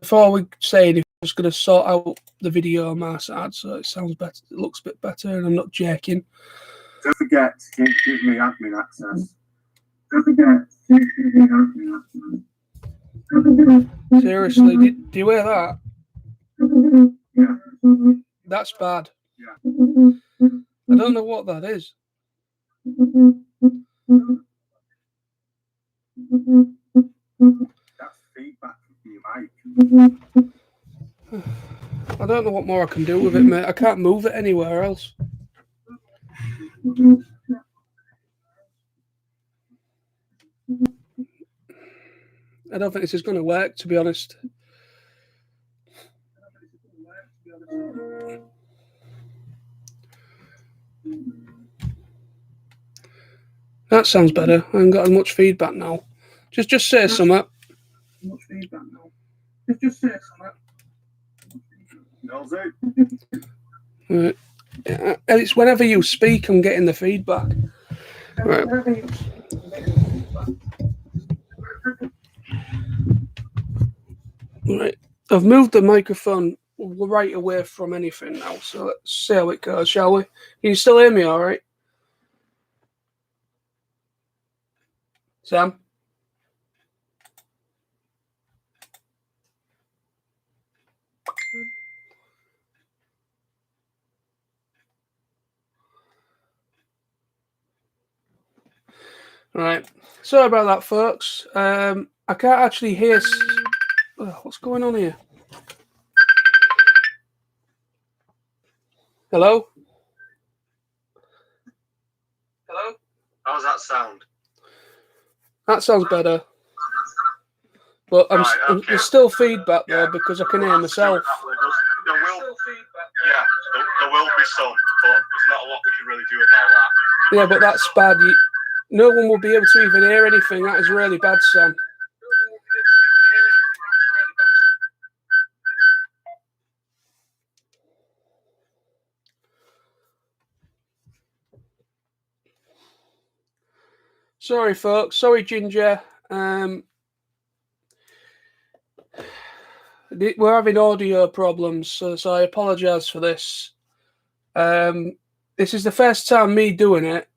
before we say anything, I'm just going to sort out the video on my side so it sounds better. It looks a bit better, and I'm not jerking. Don't forget to give me admin access. Don't forget to give me admin access. Seriously, do you hear that? Yeah. That's bad. Yeah. I don't know what that is. That's feedback from your mic. I don't know what more I can do with it, mate. I can't move it anywhere else. I don't think this is going to work, to be honest. That sounds better. I haven't got as much feedback now. Just say something. Much feedback now. Just say something. Right. It's whenever you speak, I'm getting the feedback. Right. Right. I've moved the microphone right away from anything now, so let's see how it goes, shall we? Can you still hear me all right? Sam? Right. Sorry about that, folks. I can't actually hear... what's going on here? Hello? Hello? How's that sound? That sounds better. But there's still feedback there because I can hear myself. There will be some, but there's not a lot we can really do about that. Yeah, but that's bad. No one will be able to even hear anything. That is really bad, Sam. Sorry, folks. Sorry, Ginger. We're having audio problems, so I apologise for this. This is the first time me doing it.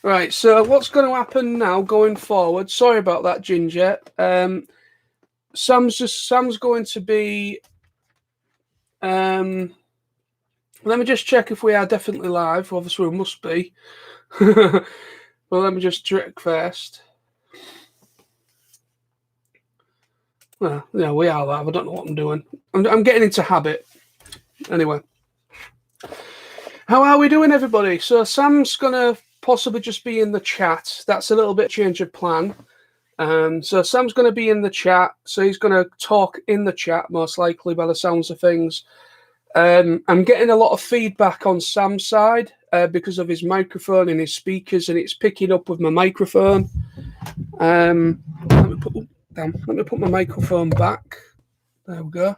Right, so what's going to happen now going forward? Sorry about that, Ginger. Sam's going to be... let me just check if we are definitely live. Obviously, we must be. Well, let me just check first. Well, yeah, we are live. I don't know what I'm doing. I'm getting into habit. Anyway. How are we doing, everybody? So Sam's going to possibly just be in the chat. That's a little bit change of plan. So Sam's going to be in the chat. So he's going to talk in the chat, most likely, by the sounds of things. I'm getting a lot of feedback on Sam's side because of his microphone and his speakers, and it's picking up with my microphone. Let me put my microphone back. There we go.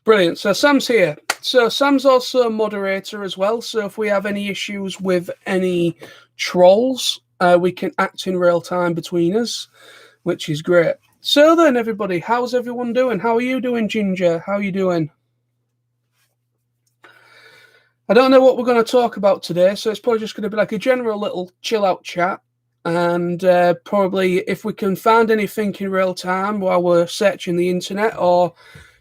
Brilliant. So Sam's here. So Sam's also a moderator as well. So if we have any issues with any trolls, we can act in real time between us, which is great. So then, everybody, how's everyone doing? How are you doing, Ginger? How are you doing? I don't know what we're going to talk about today, so it's probably just going to be like a general little chill-out chat. And probably if we can find anything in real time while we're searching the internet, or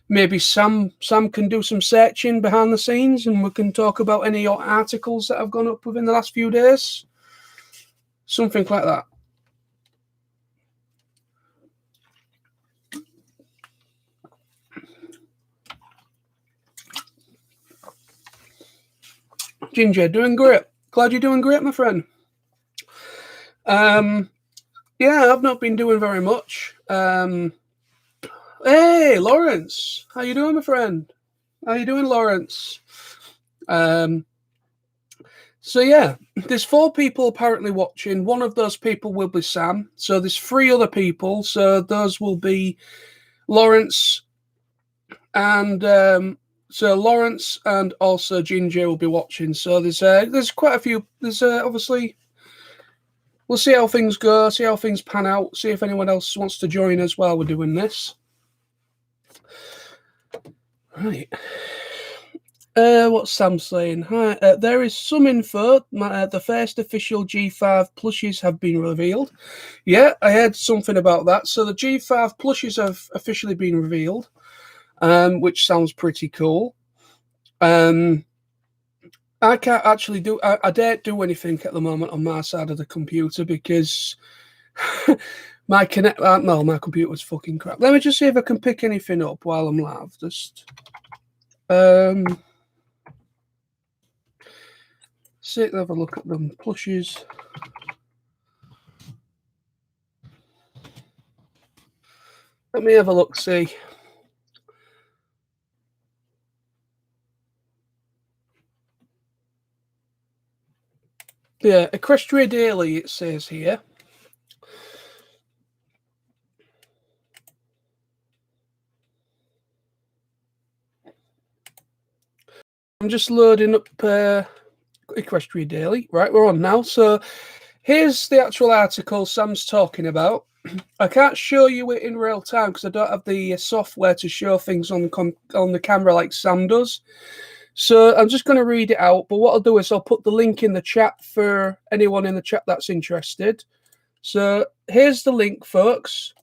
maybe Sam can do some searching behind the scenes and we can talk about any articles that have gone up within the last few days. Something like that. Ginger, doing great. Glad you're doing great, my friend. Yeah, I've not been doing very much. Hey, Lawrence. How you doing, my friend? How you doing, Lawrence? So, yeah, there's 4 people apparently watching. One of those people will be Sam. So there's 3 other people. So those will be Lawrence and So Lawrence and also Ginger will be watching. So there's quite a few. There's obviously we'll see how things go, see how things pan out, see if anyone else wants to join us while we're doing this. Right. What's Sam saying? Hi, there is some info. The first official G5 plushies have been revealed. Yeah, I heard something about that. So the G5 plushies have officially been revealed, which sounds pretty cool. I can't actually do. I don't do anything at the moment on my side of the computer because my my computer's fucking crap. Let me just see if I can pick anything up while I'm live. Just sit and have a look at them plushies. Let me have a look. See. Yeah, Equestria Daily, it says here. I'm just loading up Equestria Daily. Right, we're on now. So here's the actual article Sam's talking about. I can't show you it in real time because I don't have the software to show things on the camera like Sam does. So I'm just going to read it out. But what I'll do is I'll put the link in the chat for anyone in the chat that's interested. So here's the link, folks.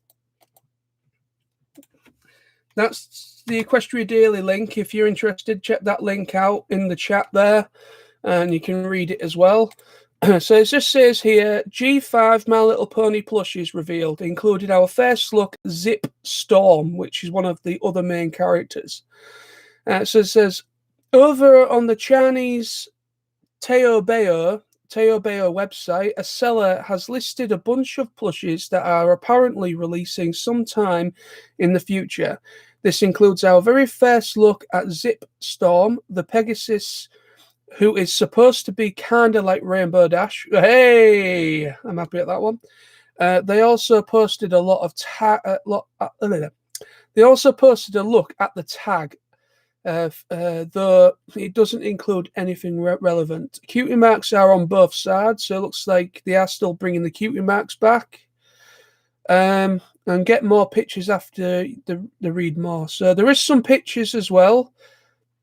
That's the Equestria Daily link. If you're interested, check that link out in the chat there, and you can read it as well. So it just says here, G5 My Little Pony plushies revealed, included our first look Zip Storm, which is one of the other main characters. So it says, over on the Chinese Taobao website, a seller has listed a bunch of plushies that are apparently releasing sometime in the future. This includes our very first look at Zip Storm, the Pegasus, who is supposed to be kind of like Rainbow Dash. Hey, I'm happy at that one. They also posted a lot of they also posted a look at the tag, though it doesn't include anything relevant. Cutie marks are on both sides, so it looks like they are still bringing the cutie marks back. And get more pictures after the read more. So there is some pictures as well.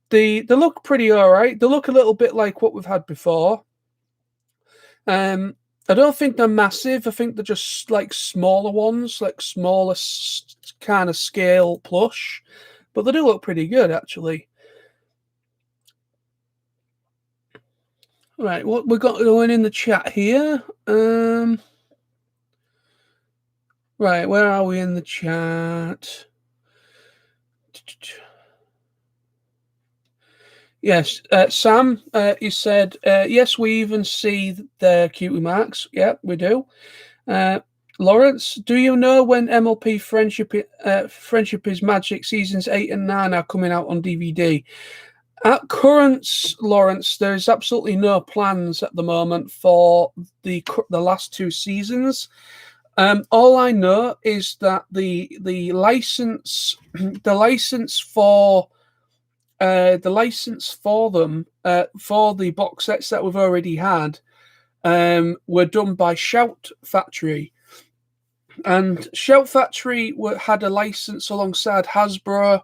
They look pretty all right. They look a little bit like what we've had before. I don't think they're massive. I think they're just like smaller ones, like smaller kind of scale plush. But they do look pretty good, actually. Right, what we got going in the chat here? Right, where are we in the chat? Yes, Sam, you said, yes, we even see their cutie marks. Yeah, we do. Lawrence, do you know when MLP Friendship is Magic Seasons 8 and 9 are coming out on DVD? At current, Lawrence, there is absolutely no plans at the moment for the last two seasons. All I know is that the license for them for the box sets that we've already had were done by Shout Factory. And Shout Factory had a license alongside Hasbro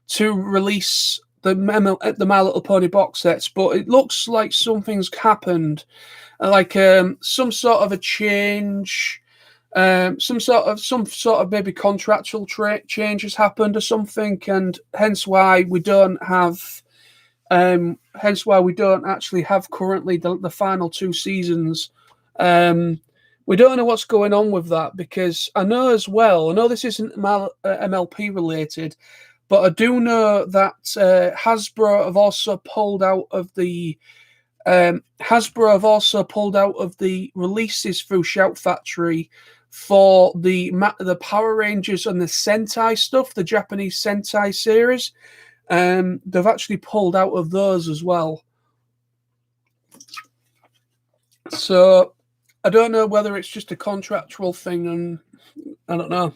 to release the My Little Pony box sets, but it looks like something's happened, like some sort of a change, some sort of maybe contractual change has happened or something, and hence why we don't actually have currently the final two seasons. We don't know what's going on with that, because I know this isn't MLP related, but I do know that Hasbro have also pulled out of the releases through Shout Factory for the Power Rangers and the Sentai stuff, the Japanese Sentai series. They've actually pulled out of those as well. So I don't know whether it's just a contractual thing, and I don't know.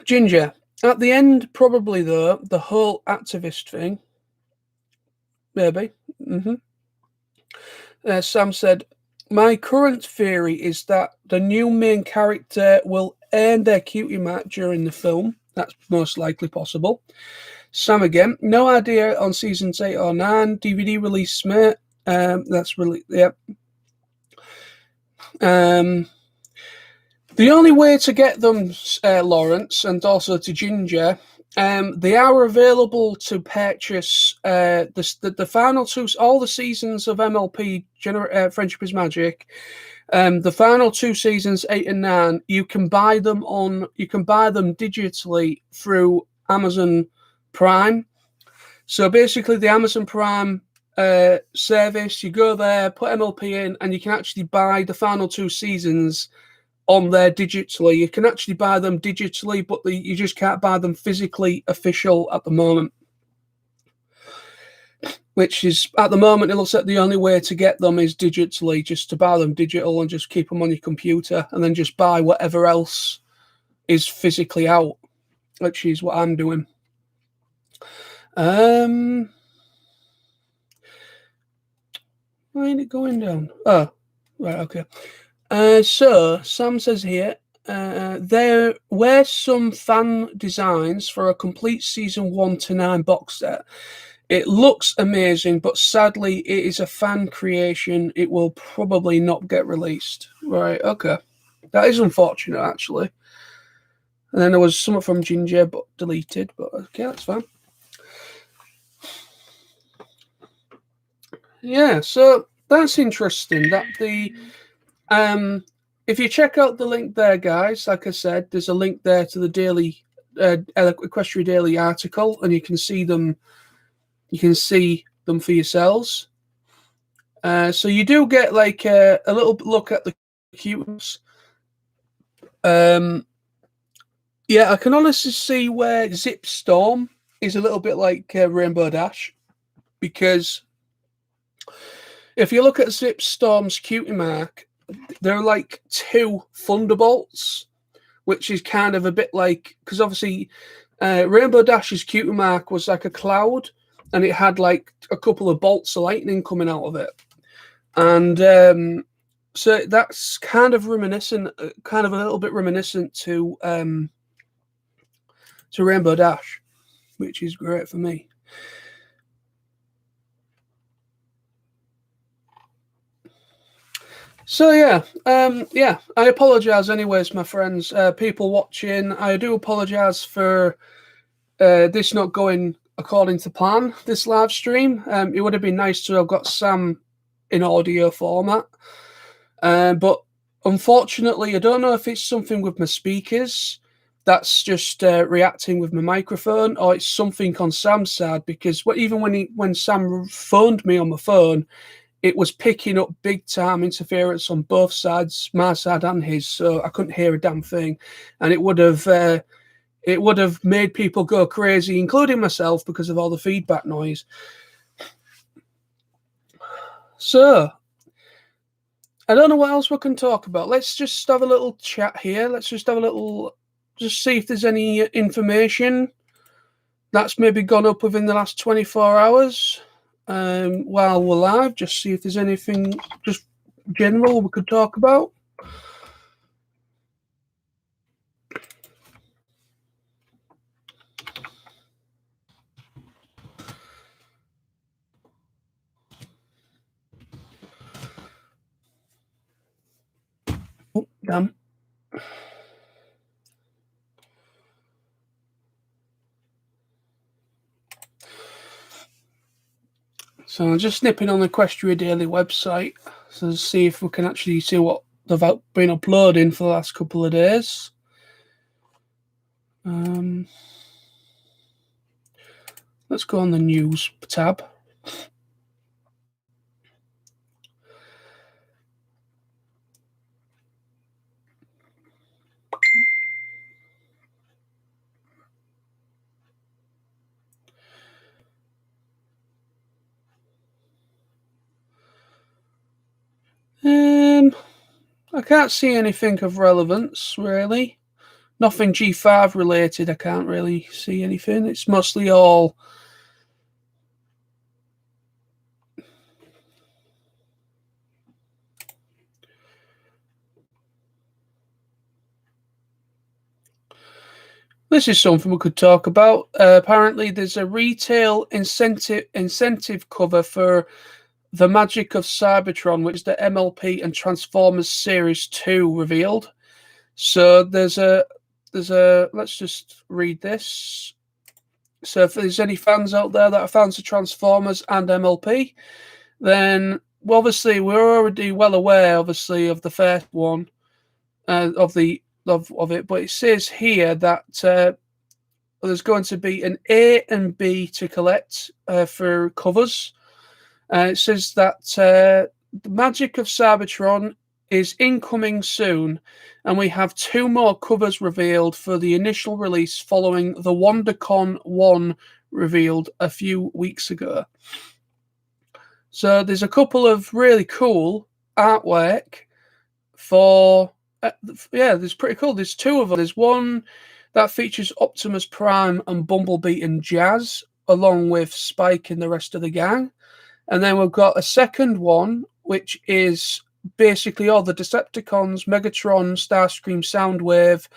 Ginger, At the end, probably, though, the whole activist thing. Maybe. Sam said, my current theory is that the new main character will earn their cutie mark during the film. That's most likely possible. Sam again, no idea on seasons 8 or 9. DVD release, mate. That's really, yeah. The only way to get them, Lawrence, and also to Ginger, they are available to purchase the final two, all the seasons of MLP, Friendship is Magic. The final two seasons, 8 and 9, you can buy them digitally through Amazon Prime. So basically, the Amazon Prime service, you go there, put MLP in, and you can actually buy the final two seasons on there digitally. You can actually buy them digitally, but you just can't buy them physically official at the moment. Which is, at the moment, it looks like the only way to get them is digitally, just to buy them digital and just keep them on your computer and then just buy whatever else is physically out, which is what I'm doing. Why ain't it going down? Oh, right, okay. So, Sam says here, there were some fan designs for a complete season 1 to 9 box set. It looks amazing, but sadly, it is a fan creation. It will probably not get released. Right, okay. That is unfortunate, actually. And then there was something from Ginger, but deleted. But okay, that's fine. Yeah, so that's interesting. That the if you check out the link there, guys, like I said, there's a link there to the daily Equestria Daily article, and you can see them. You can see them for yourselves. So you do get like a little look at the cuties. Yeah, I can honestly see where Zip Storm is a little bit like Rainbow Dash, because if you look at Zip Storm's cutie mark, they're like two Thunderbolts, which is kind of a bit like, because obviously Rainbow Dash's cutie mark was like a cloud, and it had like a couple of bolts of lightning coming out of it. And so that's kind of reminiscent, kind of a little bit reminiscent to Rainbow Dash, which is great for me. So yeah, I apologise anyways, my friends, people watching. I do apologise for this not going according to plan, this live stream. It would have been nice to have got Sam in audio format, but unfortunately, I don't know if it's something with my speakers that's just reacting with my microphone, or it's something on Sam's side, because even when Sam phoned me on my phone, it was picking up big time interference on both sides, my side and his, so I couldn't hear a damn thing, and it would have made people go crazy, including myself, because of all the feedback noise. So I don't know what else we can talk about. Let's just have a little chat here. Let's just have a little, just see if there's any information that's maybe gone up within the last 24 hours while we're live. Just see if there's anything just general we could talk about. Oh, damn. So I'm just snipping on the Equestria Daily website to see if we can actually see what they've been uploading for the last couple of days. Let's go on the news tab. I can't see anything of relevance, really. nothing G5 related. I can't really see anything. It's mostly all this is something we could talk about. Apparently, there's a retail incentive cover for The Magic of Cybertron, which is the MLP and Transformers Series 2 revealed. So there's a let's just read this. So if there's any fans out there that are fans of Transformers and MLP, then obviously we're already well aware, obviously, of the first one of it. But it says here that there's going to be an A and B to collect for covers. It says that The Magic of Cybertron is incoming soon, and we have 2 more covers revealed for the initial release following the WonderCon 1 revealed a few weeks ago. So there's a couple of really cool artwork for there's pretty cool. There's 2 of them. There's one that features Optimus Prime and Bumblebee and Jazz, along with Spike and the rest of the gang. And then we've got a second one, which is basically all the Decepticons, Megatron, Starscream, Soundwave,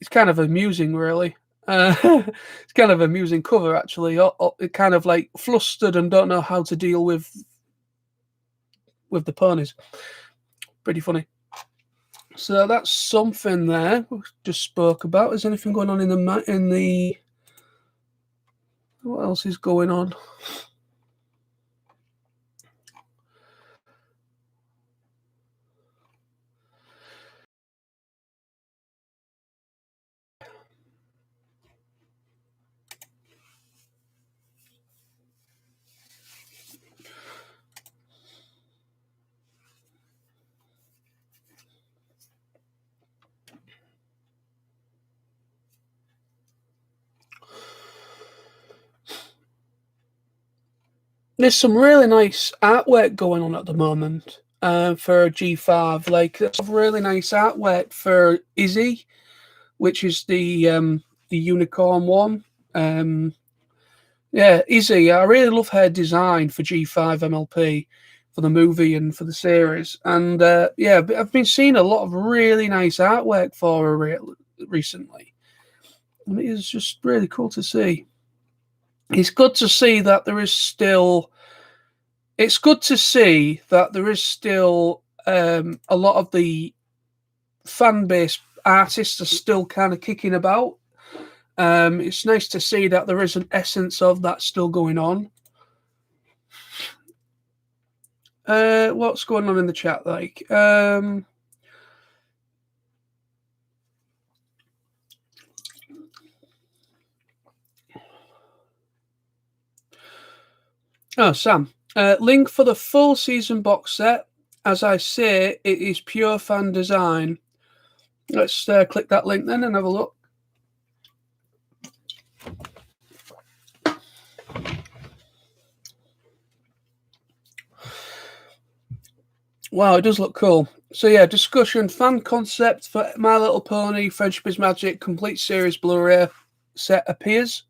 it's kind of amusing, really. It's kind of amusing cover, actually. Kind of like flustered and don't know how to deal with the ponies. Pretty funny. So that's something there we just spoke about. Is anything going on in the what else is going on? There's some really nice artwork going on at the moment for G5. Like, there's really nice artwork for Izzy, which is the unicorn one. Izzy, I really love her design for G5 MLP, for the movie and for the series. And I've been seeing a lot of really nice artwork for her recently. And it is just really cool to see. It's good to see that there is still a lot of the fan base artists are still kind of kicking about. It's nice to see that there is an essence of that still going on. What's going on in the chat? Like, Sam, link for the full season box set. As I say, it is pure fan design. Let's click that link then and have a look. Wow, it does look cool. So yeah, discussion, fan concept for My Little Pony, Friendship is Magic, complete series Blu-ray set appears.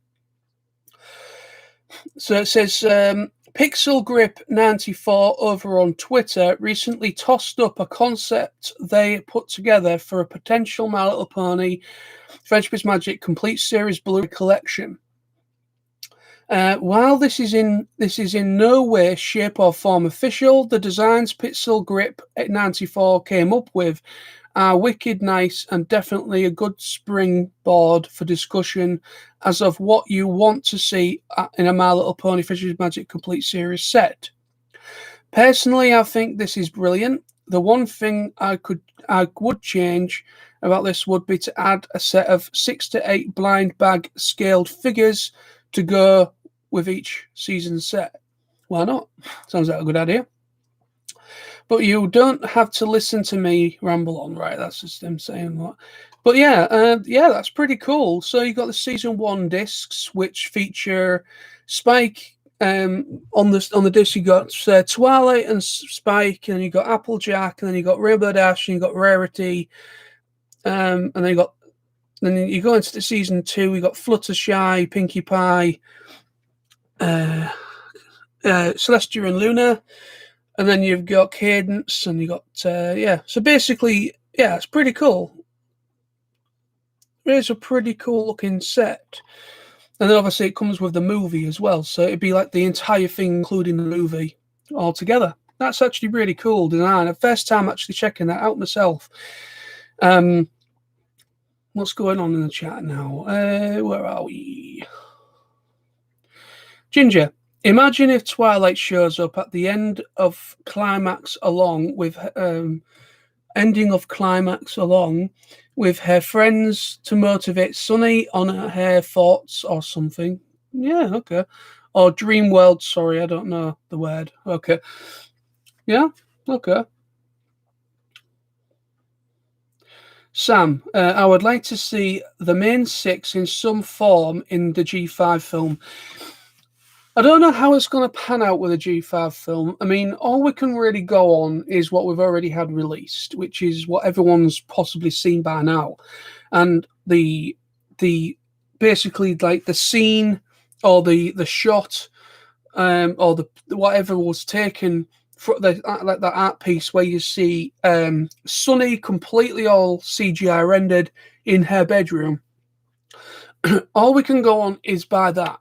So it says, Pixel Grip 94 over on Twitter recently tossed up a concept they put together for a potential My Little Pony, Friendship is Magic, complete series Blu-ray collection. While this is in no way, shape, or form official, the designs Pixel Grip 94 came up with are wicked nice and definitely a good springboard for discussion as of what you want to see in a My Little Pony Friendship is Magic complete series set. Personally, I think this is brilliant. The one thing I would change about this would be to add a set of 6 to 8 blind bag scaled figures to go with each season set. Why not? Sounds like a good idea. But you don't have to listen to me ramble on, right? That's just them saying that. But that's pretty cool. So you got the season 1 discs, which feature Spike. On the disc, you got Twilight and Spike, and you got Applejack, and then you got Rainbow Dash, and you got Rarity. And then you go into the season 2. We got Fluttershy, Pinkie Pie, Celestia and Luna, and then you've got Cadence, and you got So basically, it's pretty cool. It's a pretty cool looking set. And then obviously it comes with the movie as well. So it'd be like the entire thing, including the movie, all together. That's actually really cool design. The first time actually checking that out myself. What's going on in the chat now? Where are we? Ginger, imagine if Twilight shows up at the end of Climax along with her friends to motivate Sunny on her thoughts or something. Yeah, okay. Or Dream World, sorry, I don't know the word. Okay. Yeah, okay. Sam, I would like to see the main 6 in some form in the G5 film. I don't know how it's going to pan out with a G5 film. I mean, all we can really go on is what we've already had released, which is what everyone's possibly seen by now. And the basically like the scene or the shot or the whatever was taken for like that art piece where you see Sunny completely all CGI rendered in her bedroom. All we can go on is by that.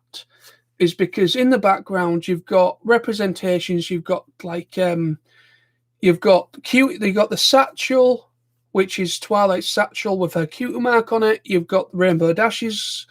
Is because in the background you've got representations. You've got like you've got the satchel, which is Twilight's satchel with her cutie mark on it. You've got Rainbow Dash's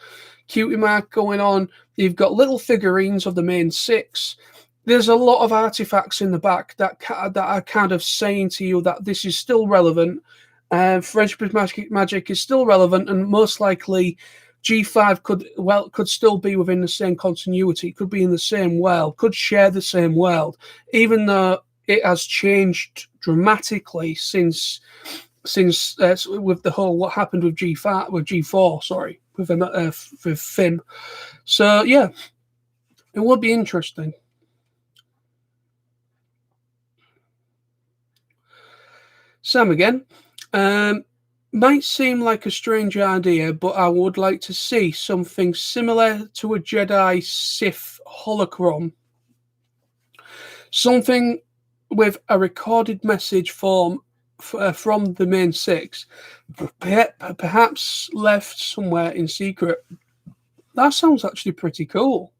cutie mark going on. You've got little figurines of the main 6. There's a lot of artifacts in the back that are kind of saying to you that this is still relevant. Friendship Magic is still relevant, and most likely G5 could still be within the same continuity, could be in the same world, could share the same world, even though it has changed dramatically since with the whole what happened with G4, sorry, with Finn. So yeah, it would be interesting. Sam again. Might seem like a strange idea, but I would like to see something similar to a Jedi Sith holocron. Something with a recorded message from the main 6, perhaps left somewhere in secret. That sounds actually pretty cool.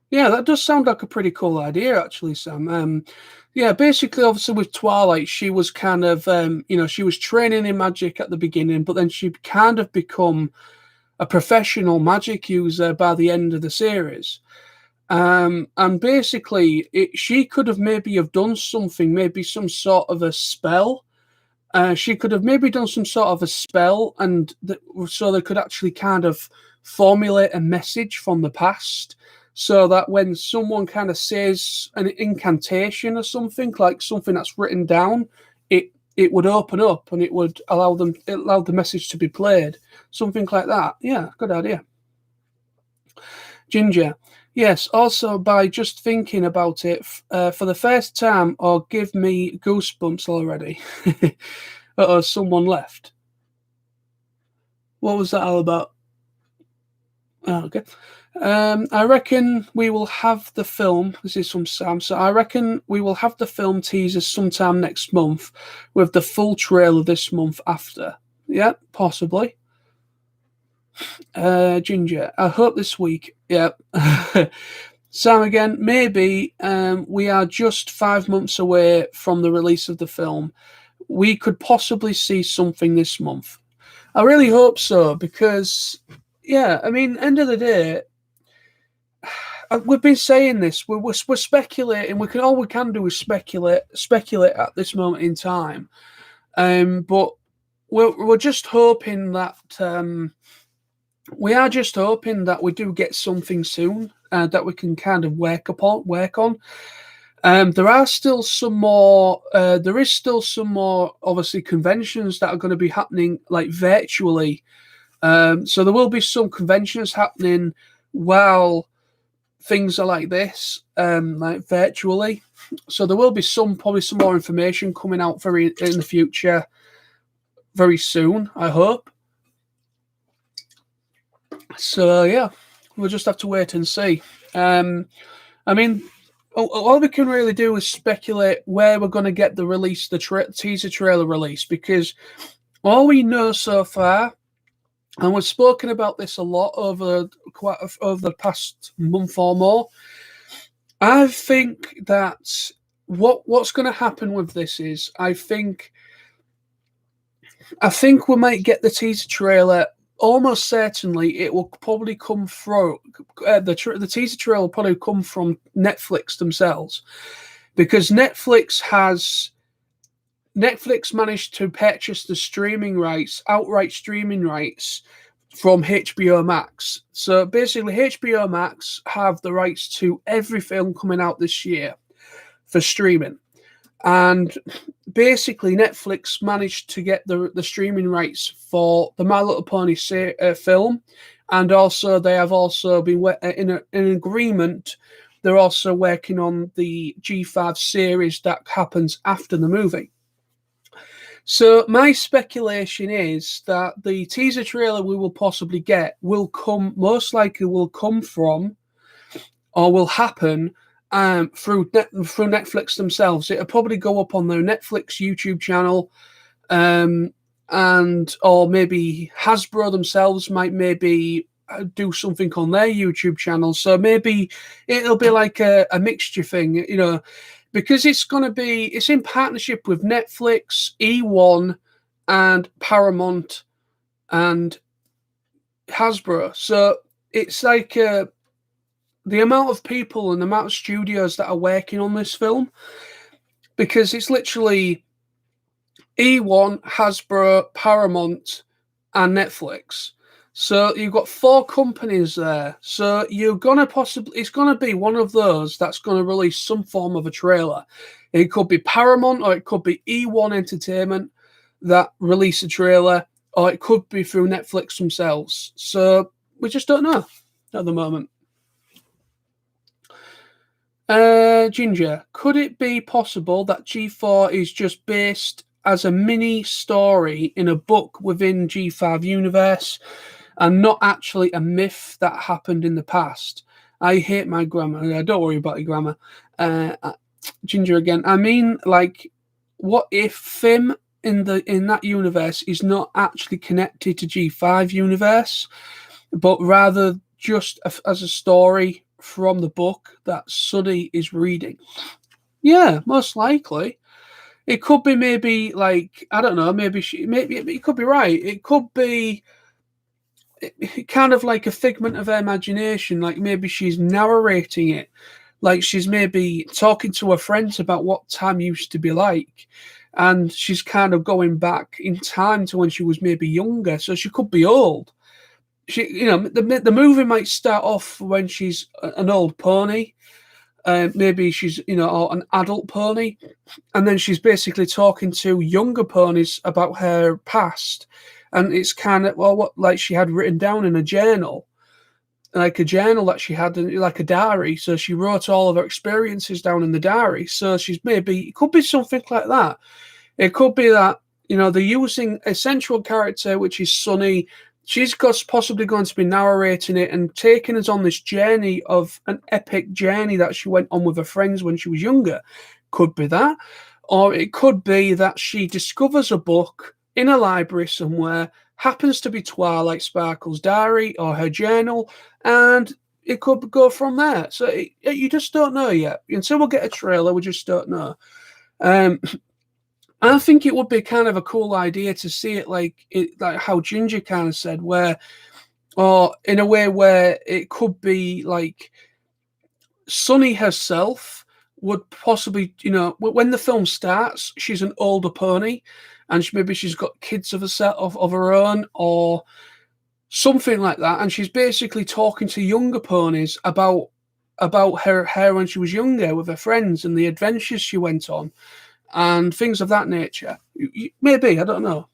Yeah, that does sound like a pretty cool idea, actually, Sam. Yeah, basically, obviously, with Twilight, she was kind of, she was training in magic at the beginning, but then she kind of become a professional magic user by the end of the series. And basically, she could have maybe have done something, maybe some sort of a spell. She could have maybe done some sort of a spell, and so they could actually kind of formulate a message from the past, so that when someone kind of says an incantation or something, like something that's written down, it would open up and it would allow the message to be played. Something like that. Yeah, good idea. Ginger. Yes, also by just thinking about it for the first time, or give me goosebumps already. Someone left. What was that all about? Oh, okay. I reckon we will have the film. This is from Sam. So I reckon we will have the film teaser sometime next month, with the full trailer this month after. Yeah, possibly. Ginger. I hope this week. Yeah. Sam again. Maybe we are just 5 months away from the release of the film. We could possibly see something this month. I really hope so, because yeah, I mean, end of the day, we've been saying this. We're speculating. All we can do is speculate at this moment in time. But we're just hoping that we are just hoping that we do get something soon that we can kind of work on. There are still some more. There is still some more, obviously, conventions that are going to be happening like virtually. So there will be some conventions happening while things are like this, like virtually. So there will be probably some more information coming out in the future very soon, I hope. So yeah, we'll just have to wait and see. I mean, all we can really do is speculate where we're going to get the release, the teaser trailer release, because all we know so far, and we've spoken about this a lot over the past month or more. I think that what's going to happen with this is I think we might get the teaser trailer. Almost certainly, it will probably come from the teaser trailer will probably come from Netflix themselves, because Netflix managed to purchase the outright streaming rights from HBO Max. So basically, HBO Max have the rights to every film coming out this year for streaming. And basically, Netflix managed to get the streaming rights for the My Little Pony film, and also they have also been in an agreement. They're also working on the G5 series that happens after the movie. So my speculation is that the teaser trailer we will possibly get will come from, or will happen through Netflix themselves. It'll probably go up on their Netflix YouTube channel, and or maybe Hasbro themselves might maybe do something on their YouTube channel. So maybe it'll be like a mixture thing, you know, because it's in partnership with Netflix, E1, and Paramount, and Hasbro. So it's like the amount of people and the amount of studios that are working on this film, because it's literally E1, Hasbro, Paramount, and Netflix. So you've got 4 companies there. So it's gonna be one of those that's gonna release some form of a trailer. It could be Paramount, or it could be E1 Entertainment that release a trailer, or it could be through Netflix themselves. So we just don't know at the moment. Ginger, could it be possible that G4 is just based as a mini story in a book within G5 universe and not actually a myth that happened in the past? I hate my grammar. Don't worry about your grammar. Ginger again. I mean, like, what if Fim in that universe is not actually connected to G5 universe, but rather just as a story from the book that Sunny is reading? Yeah, most likely. It could be maybe like, I don't know, maybe it could be right. It could be kind of like a figment of her imagination, like maybe she's narrating it, like she's maybe talking to her friends about what time used to be like, and she's kind of going back in time to when she was maybe younger, so she could be old. The movie might start off when she's an old pony, maybe she's or an adult pony, and then she's basically talking to younger ponies about her past, and it's kind of like she had written down in a journal, like a journal that she had, like a diary. So she wrote all of her experiences down in the diary. So it could be something like that. It could be that they're using a central character, which is Sunny. She's possibly going to be narrating it and taking us on this journey of an epic journey that she went on with her friends when she was younger. Could be that. Or it could be that she discovers a book in a library somewhere, happens to be Twilight Sparkle's diary or her journal, and it could go from there. So you just don't know yet. Until we get a trailer, we just don't know. I think it would be kind of a cool idea to see it like how Ginger kind of said, or in a way where it could be like Sunny herself would possibly, when the film starts, she's an older pony, and maybe she's got kids of her own, or something like that, and she's basically talking to younger ponies about her when she was younger with her friends and the adventures she went on, and things of that nature. Maybe, I don't know.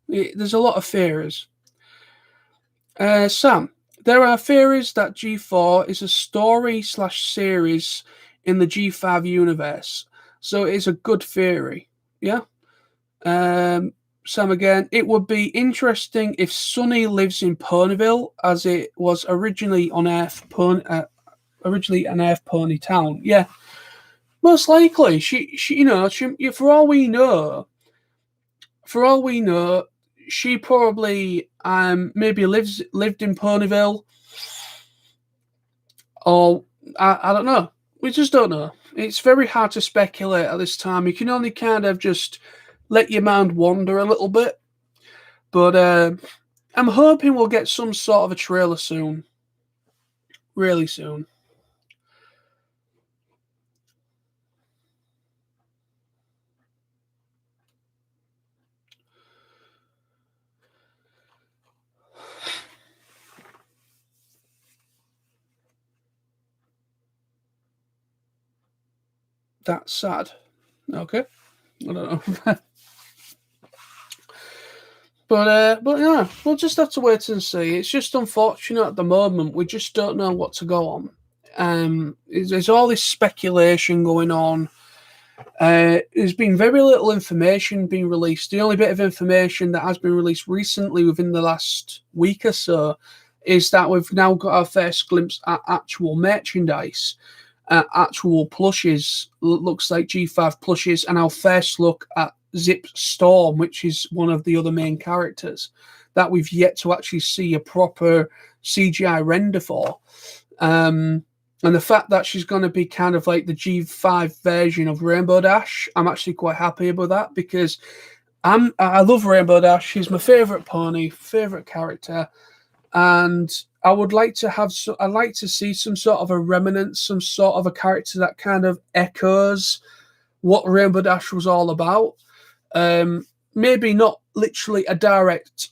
There's a lot of theories. Sam, there are theories that G4 is a story/series in the G5 universe. So it's a good theory. Yeah? Sam again. It would be interesting if Sunny lives in Ponyville, as it was originally on Earth. Originally an Earth Pony town. Yeah, most likely. She, for all we know, she probably maybe lived in Ponyville, or I don't know. We just don't know. It's very hard to speculate at this time. You can only kind of just let your mind wander a little bit. But I'm hoping we'll get some sort of a trailer soon. Really soon. That's sad. Okay. I don't know. But yeah, we'll just have to wait and see. It's just unfortunate at the moment. We just don't know what to go on. There's all this speculation going on. There's been very little information being released. The only bit of information that has been released recently within the last week or so is that we've now got our first glimpse at actual merchandise, actual plushes. Looks like G5 plushes, and our first look at Zip Storm, which is one of the other main characters that we've yet to actually see a proper CGI render for. And the fact that she's going to be kind of like the G5 version of Rainbow Dash, I'm actually quite happy about that, because I love Rainbow Dash. She's my favorite pony, favorite character, and I would like to have. I'd like to see some sort of a remnant, some sort of a character that kind of echoes what Rainbow Dash was all about. Maybe not literally a direct,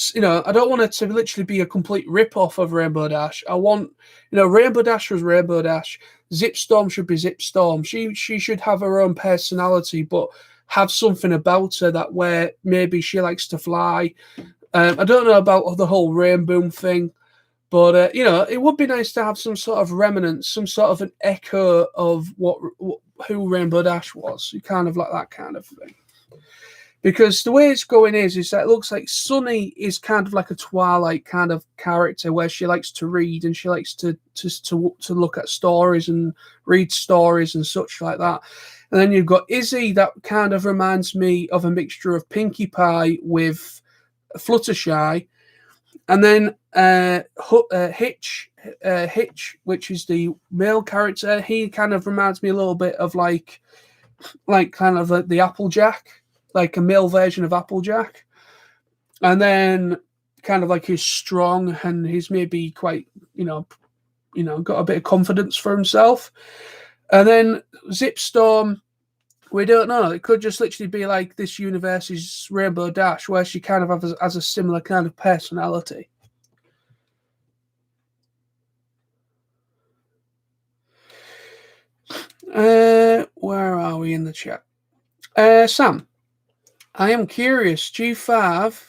I don't want it to literally be a complete rip-off of Rainbow Dash. I want, Rainbow Dash was Rainbow Dash. Zip Storm should be Zip Storm. She should have her own personality, but have something about her that where maybe she likes to fly. I don't know about the whole Rainbow thing, but, it would be nice to have some sort of remnant, some sort of an echo of who Rainbow Dash was. Kind of like that kind of thing. Because the way it's going is that it looks like Sunny is kind of like a Twilight kind of character where she likes to read and she likes to look at stories and read stories and such like that. And then you've got Izzy that kind of reminds me of a mixture of Pinkie Pie with Fluttershy. And then Hitch, which is the male character, he kind of reminds me a little bit of like kind of like the Applejack, like a male version of Applejack. And then kind of like he's strong and he's maybe quite, got a bit of confidence for himself. And then Zip Storm, we don't know. It could just literally be like this universe's Rainbow Dash, where she kind of has a similar kind of personality. Where are we in the chat? Sam, I am curious. G5.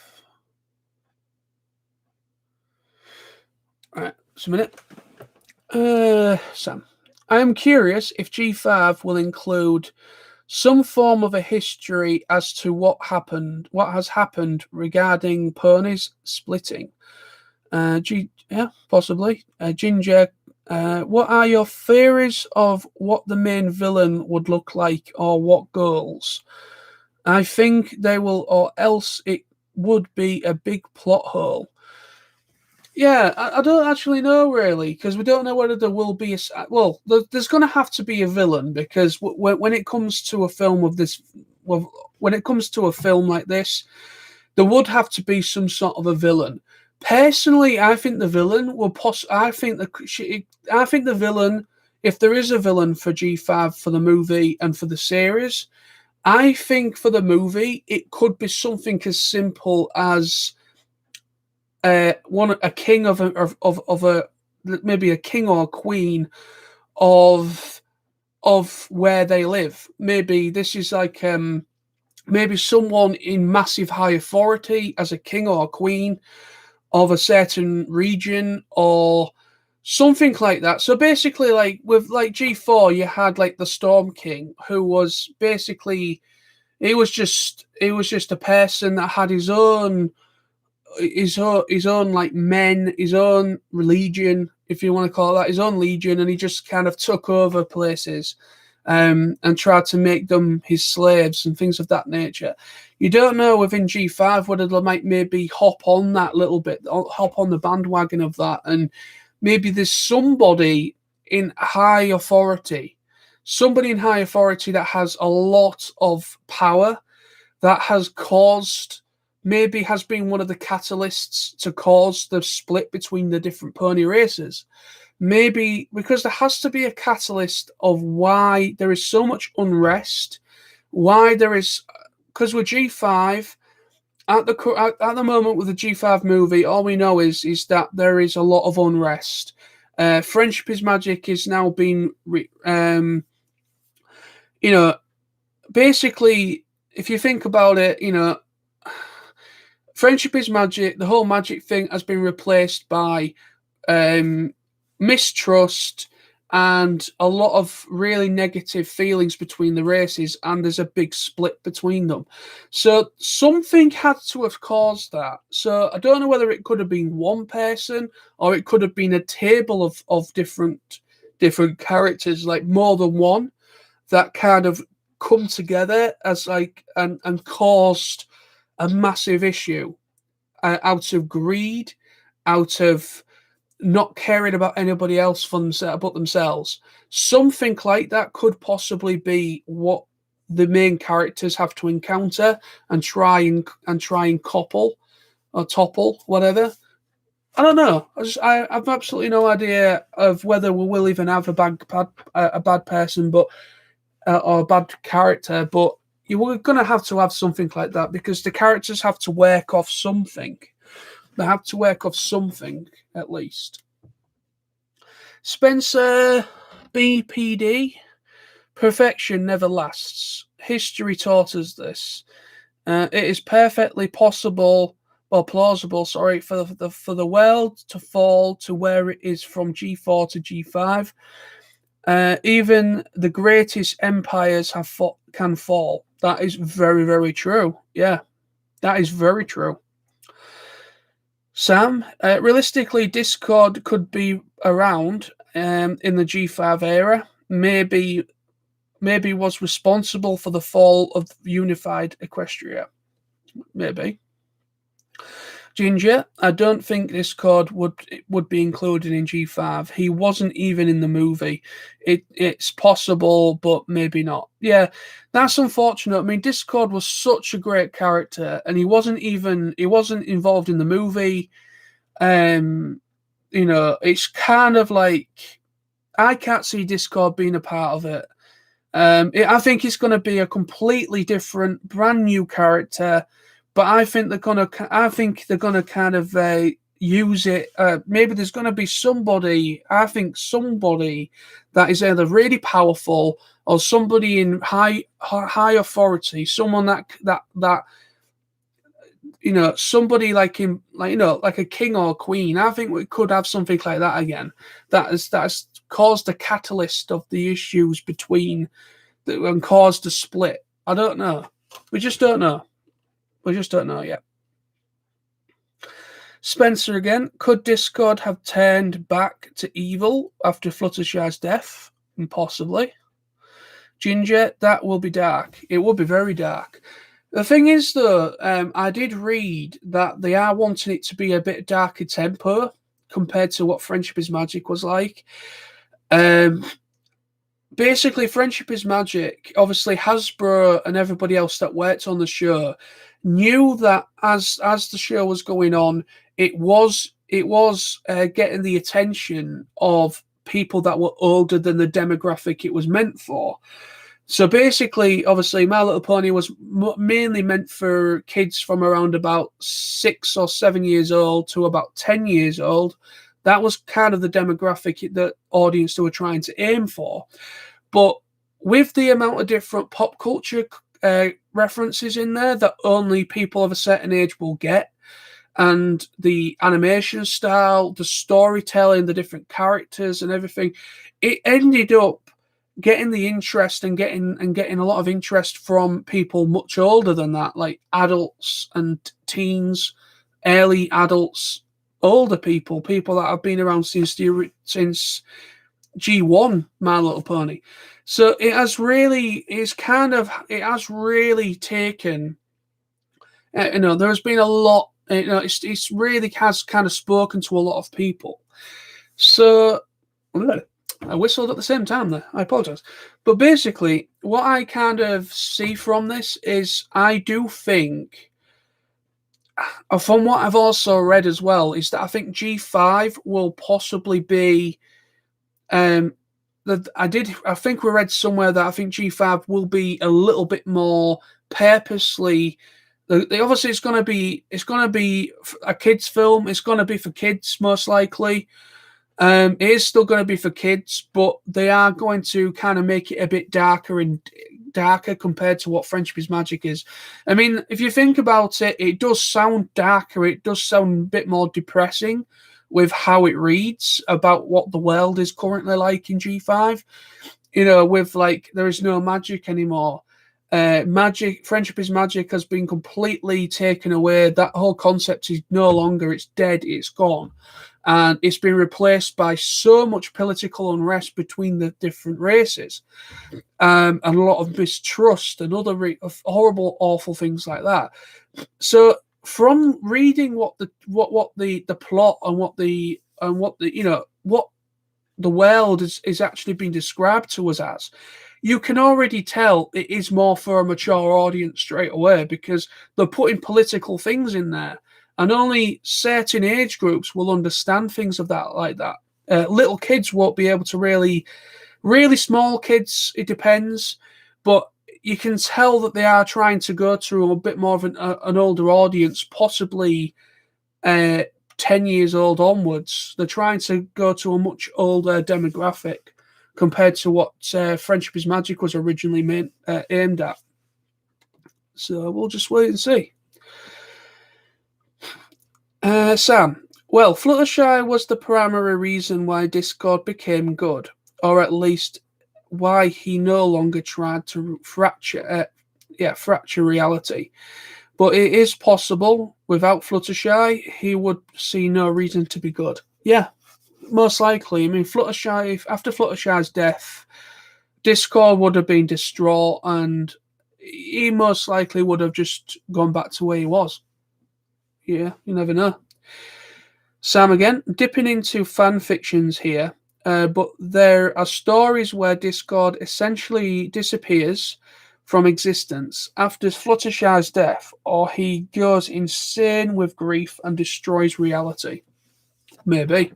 All right, just a minute. Sam, I am curious if G5 will include some form of a history as to what has happened regarding ponies splitting. Yeah, possibly. Ginger, what are your theories of what the main villain would look like, or what goals? I think they will, or else it would be a big plot hole. Yeah, I don't actually know really, because we don't know whether there will be there's going to have to be a villain, because when it comes to a film of this, when it comes to a film like this, there would have to be some sort of a villain. Personally, I think the villain will I think the villain, if there is a villain for G5 for the movie and for the series, I think for the movie it could be something as simple as a king of a maybe a king or a queen of where they live. Maybe this is like maybe someone in massive high authority as a king or a queen of a certain region or something like that. So basically, like with like G4, you had like the Storm King, who was basically, He was just a person that had his own like men, his own religion, if you want to call it that, his own legion, and he just kind of took over places and tried to make them his slaves and things of that nature. You don't know within G5 whether they might maybe hop on that little bit, hop on the bandwagon of that, and maybe there's somebody in high authority that has a lot of power that has been one of the catalysts to cause the split between the different pony races. Maybe because there has to be a catalyst of why there is so much unrest, why there is, because with G5, at the moment with the G5 movie, all we know is that there is a lot of unrest. Friendship is Magic is now being, basically, if you think about it, Friendship is Magic, the whole magic thing has been replaced by mistrust and a lot of really negative feelings between the races, and there's a big split between them. So something had to have caused that. So I don't know whether it could have been one person or it could have been a table of different characters, like more than one, that kind of come together as like and caused a massive issue out of greed, out of not caring about anybody else but themselves. Something like that could possibly be what the main characters have to encounter and try and couple or topple, whatever. I don't know. I have absolutely no idea of whether we will even have a bad person, but or a bad character. But you were going to have something like that because the characters have to work off something. They have to work off something at least. Spencer BPD. Perfection never lasts. History taught us this. It is perfectly plausible, for the world to fall to where it is from G4 to G5. Even the greatest empires can fall. That is very, very true. Yeah, that is very true. Sam, realistically, Discord could be around in the G5 era. Maybe was responsible for the fall of unified Equestria. Maybe. Ginger, I don't think Discord would be included in G5. He wasn't even in the movie. It's possible, but maybe not. Yeah, that's unfortunate. I mean, Discord was such a great character, and he wasn't involved in the movie. It's kind of like I can't see Discord being a part of it. I think it's going to be a completely different, brand new character. But I think they're gonna kind of use it. Maybe there's gonna be somebody. I think somebody that is either really powerful or somebody in high authority. Someone that somebody like him, like a king or a queen. I think we could have something like that again. That has caused the catalyst of the issues between and caused a split. I don't know. We just don't know. We just don't know yet. Spencer again. Could Discord have turned back to evil after Fluttershy's death? Possibly. Ginger, that will be dark. It will be very dark. The thing is, though, I did read that they are wanting it to be a bit darker tempo compared to what Friendship is Magic was like. Basically, Friendship is Magic, obviously Hasbro and everybody else that worked on the show knew that as the show was going on, it was getting the attention of people that were older than the demographic it was meant for. So basically, obviously, My Little Pony was mainly meant for kids from around about 6 or 7 years old to about 10 years old. That was kind of the demographic, the audience they were trying to aim for. But with the amount of different pop culture references in there that only people of a certain age will get, and the animation style, the storytelling, the different characters and everything, it ended up getting the interest and getting a lot of interest from people much older than that, like adults and teens, early adults, older people that have been around since G1, My Little Pony. So it has really taken. There's been a lot. It's really has kind of spoken to a lot of people. So I whistled at the same time there. I apologize. But basically, what I kind of see from this is I do think, from what I've also read as well, is that I think G5 will possibly be. I think we read somewhere that I think G5 will be a little bit more purposely. Obviously, it's going to be a kids' film. It's going to be for kids most likely. It is still going to be for kids, but they are going to kind of make it a bit darker compared to what Friendship is Magic is. I mean, if you think about it, it does sound darker. It does sound a bit more depressing with how it reads about what the world is currently like in G5. With like there is no magic anymore. Friendship is Magic has been completely taken away. That whole concept is no longer. It's dead. It's gone. And it's been replaced by so much political unrest between the different races, and a lot of mistrust and other horrible, awful things like that. So, from reading what the plot and what the world is actually being described to us as, you can already tell it is more for a mature audience straight away because they're putting political things in there. And only certain age groups will understand things of that like that. Little kids won't be able to really small kids, it depends. But you can tell that they are trying to go to a bit more of an older audience, possibly 10 years old onwards. They're trying to go to a much older demographic compared to what Friendship is Magic was originally aimed at. So we'll just wait and see. Sam, well, Fluttershy was the primary reason why Discord became good, or at least why he no longer tried to fracture reality. But it is possible, without Fluttershy, he would see no reason to be good. Yeah, most likely. I mean, Fluttershy, after Fluttershy's death, Discord would have been distraught, and he most likely would have just gone back to where he was. Yeah, you never know. Sam again, dipping into fan fictions here, but there are stories where Discord essentially disappears from existence after Fluttershy's death, or he goes insane with grief and destroys reality. Maybe.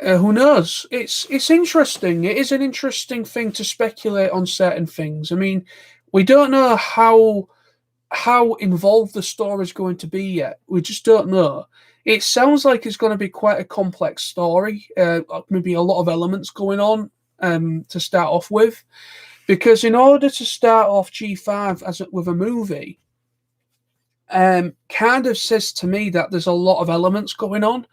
Who knows? It's interesting. It is an interesting thing to speculate on certain things. I mean, we don't know how involved the story is going to be yet. We just don't know. It sounds like it's going to be quite a complex story, maybe a lot of elements going on to start off with, because in order to start off G5 with a movie, kind of says to me that there's a lot of elements going on,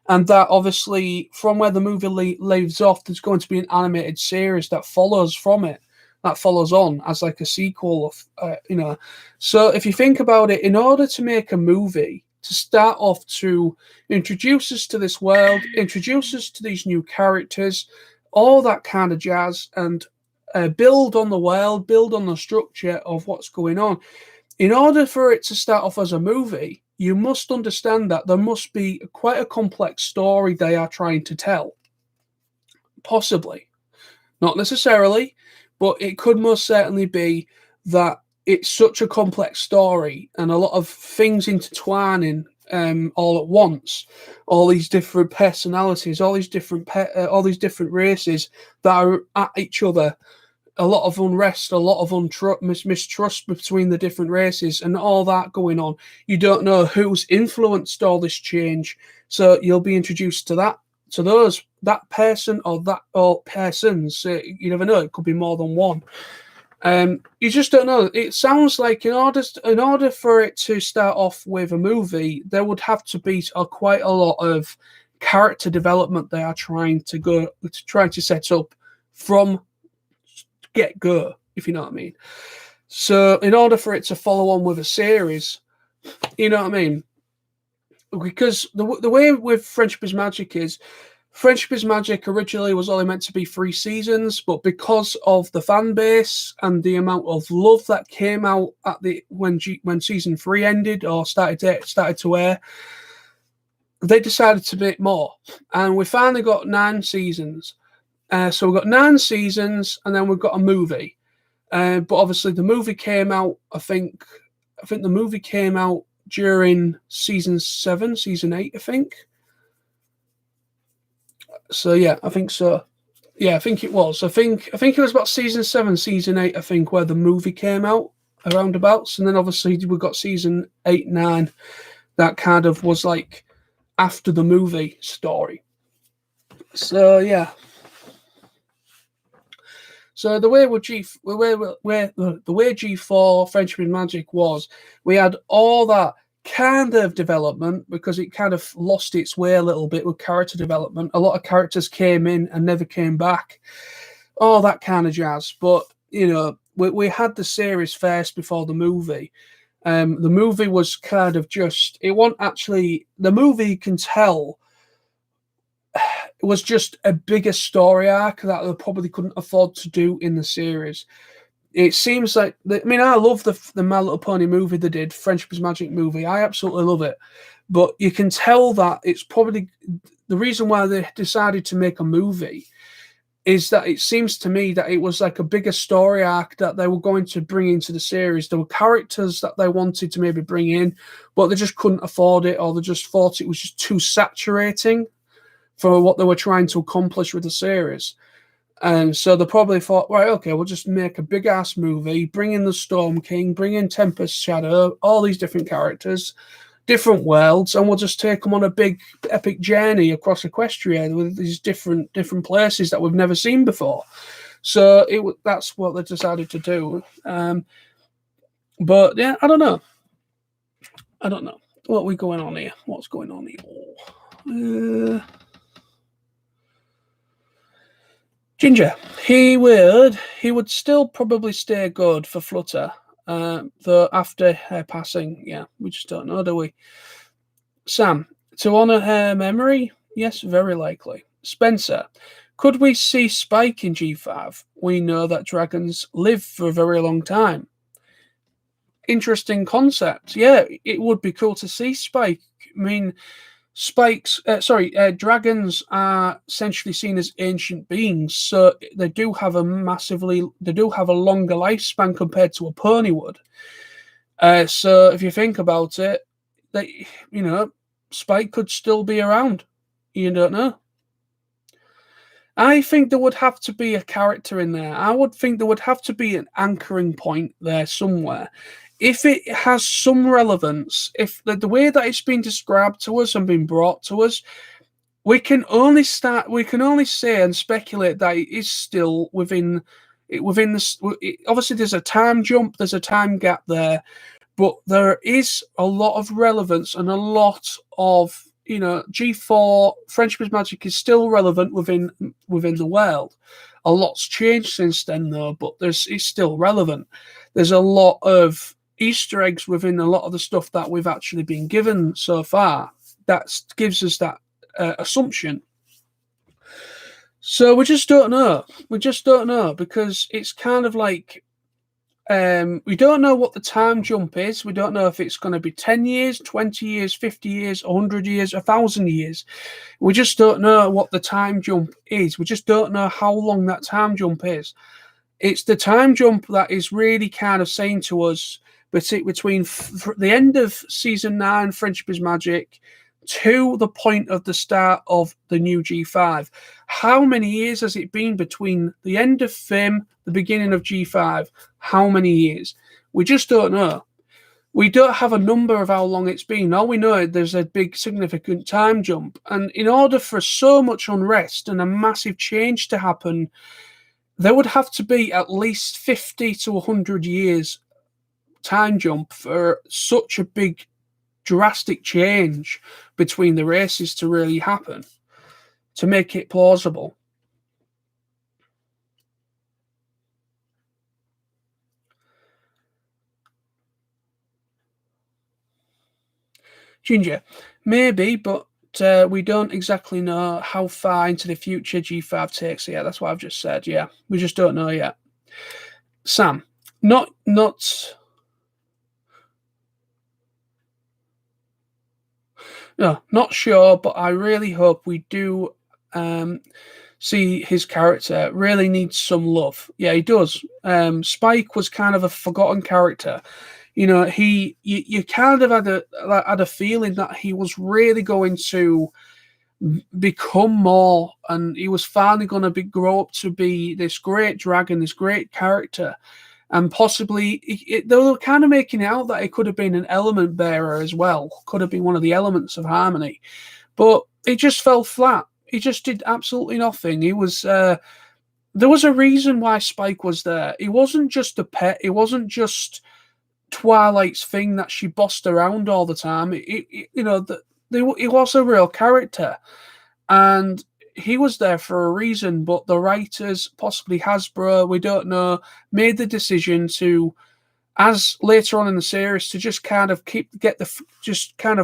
and that obviously from where the movie leaves off, there's going to be an animated series that follows from it. That follows on as like a sequel of, So if you think about it, in order to make a movie, to start off to introduce us to this world, introduce us to these new characters, all that kind of jazz, and build on the world, build on the structure of what's going on. In order for it to start off as a movie, you must understand that there must be quite a complex story they are trying to tell. Possibly. Not necessarily. But it could most certainly be that it's such a complex story and a lot of things intertwining all at once. All these different personalities, all these different races that are at each other. A lot of unrest, a lot of mistrust between the different races, and all that going on. You don't know who's influenced all this change, so you'll be introduced to that. To that person or persons, you never know. It could be more than one. You just don't know. It sounds like in order for it to start off with a movie, there would have to be quite a lot of character development they are trying to set up from get-go, if you know what I mean. So in order for it to follow on with a series, you know what I mean? Because the way with Friendship is Magic is, Friendship is Magic originally was only meant to be 3 seasons, but because of the fan base and the amount of love that came out at when season 3 ended or started to air, they decided to make more, and we finally got 9 seasons. So we've got 9 seasons, and then we've got a movie. But obviously, the movie came out. I think the movie came out during season 7, season 8. I think. So yeah, I think so. Yeah, I think it was. I think it was about season 7, season 8. I think where the movie came out around abouts, and then obviously we got season 8, 9. That kind of was like after the movie story. So yeah. So the way G4 Friendship is Magic was, we had all that kind of development because it kind of lost its way a little bit with character development. A lot of characters came in and never came back. All that kind of jazz. But, you know, we had the series first before the movie. The movie was kind of just, it wasn't actually, the movie you can tell it was just a bigger story arc that they probably couldn't afford to do in the series. It seems like, I mean, I love the My Little Pony movie they did, Friendship is Magic movie. I absolutely love it. But you can tell that it's probably the reason why they decided to make a movie is that it seems to me that it was like a bigger story arc that they were going to bring into the series. There were characters that they wanted to maybe bring in, but they just couldn't afford it, or they just thought it was just too saturating for what they were trying to accomplish with the series. And so they probably thought, right, okay, we'll just make a big-ass movie, bring in the Storm King, bring in Tempest Shadow, all these different characters, different worlds, and we'll just take them on a big, epic journey across Equestria with these different places that we've never seen before. So that's what they decided to do. But, yeah, I don't know. What are we going on here? What's going on here? Ginger, he would still probably stay good for Flutter, though after her passing, yeah, we just don't know, do we? Sam, to honour her memory, yes, very likely. Spencer, could we see Spike in G5? We know that dragons live for a very long time. Interesting concept. Yeah, it would be cool to see Spike. I mean, dragons are essentially seen as ancient beings, so they do have a longer lifespan compared to a pony would. So if you think about it, Spike could still be around. You don't know. I think there would have to be a character in there. I would think there would have to be an anchoring point there somewhere. If it has some relevance, if the way that it's been described to us and been brought to us, we can only say and speculate that it is still within this. Obviously, there's a time jump, there's a time gap there, but there is a lot of relevance and a lot of, G4 Friendship is Magic is still relevant within the world. A lot's changed since then, though, but it's still relevant. There's a lot of Easter eggs within a lot of the stuff that we've actually been given so far. That gives us that assumption. So we just don't know. Because it's kind of like we don't know what the time jump is. We don't know if it's going to be 10 years, 20 years, 50 years, 100 years, 1,000 years. We just don't know what the time jump is. We just don't know how long that time jump is. It's the time jump that is really kind of saying to us, between the end of season 9, Friendship is Magic, to the point of the start of the new G5. How many years has it been between the end of FIM, the beginning of G5? How many years? We just don't know. We don't have a number of how long it's been. All we know is there's a big significant time jump. And in order for so much unrest and a massive change to happen, there would have to be at least 50 to 100 years time jump for such a big drastic change between the races to really happen, to make it plausible. Ginger, maybe, but we don't exactly know how far into the future G5 takes. Yeah, that's what I've just said. Yeah, we just don't know yet. Sam, not sure, but I really hope we do see his character really needs some love. Yeah, he does. Spike was kind of a forgotten character. You know, you kind of had a feeling that he was really going to become more, and he was finally going to grow up to be this great dragon, this great character, and possibly they were kind of making it out that it could have been an element bearer as well, could have been one of the elements of harmony, but it just fell flat. He just did absolutely nothing. He was there was a reason why Spike was there. He wasn't just a pet. It wasn't just Twilight's thing that she bossed around all the time. He was a real character, and he was there for a reason. But the writers, possibly Hasbro, we don't know, made the decision to, as later on in the series, to just kind of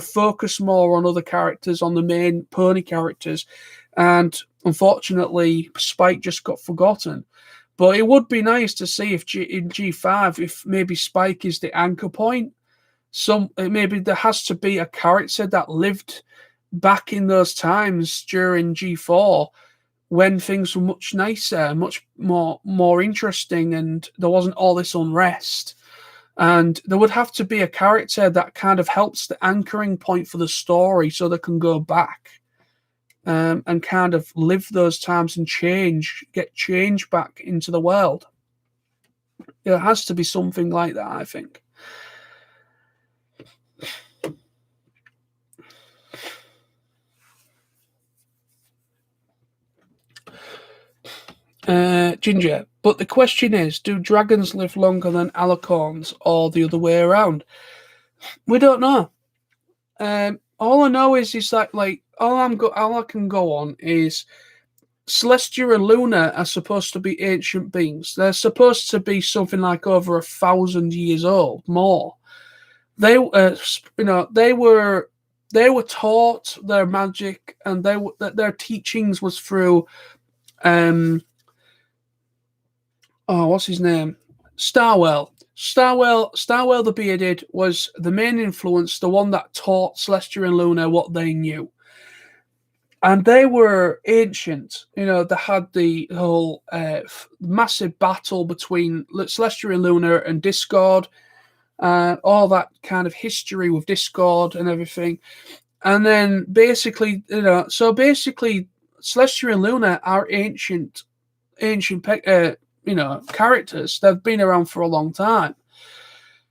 focus more on other characters, on the main pony characters, and unfortunately, Spike just got forgotten. But it would be nice to see if in G5, if maybe Spike is the anchor point. Maybe there has to be a character that lived back in those times during G4 when things were much nicer, much more interesting, and there wasn't all this unrest. And there would have to be a character that kind of helps the anchoring point for the story so they can go back. And kind of live those times and get change back into the world. There has to be something like that, I think. Ginger, but the question is, do dragons live longer than alicorns or the other way around? We don't know. All I know is that all I can go on is Celestia and Luna are supposed to be ancient beings. They're supposed to be something like over 1,000 years old, more. They were taught their magic, and their teachings was through, what's his name? Starwell the Bearded was the main influence, the one that taught Celestia and Luna what they knew. And they were ancient. They had the whole massive battle between Celestia and Luna and Discord, all that kind of history with Discord and everything. And then basically, Celestia and Luna are ancient characters. They've been around for a long time.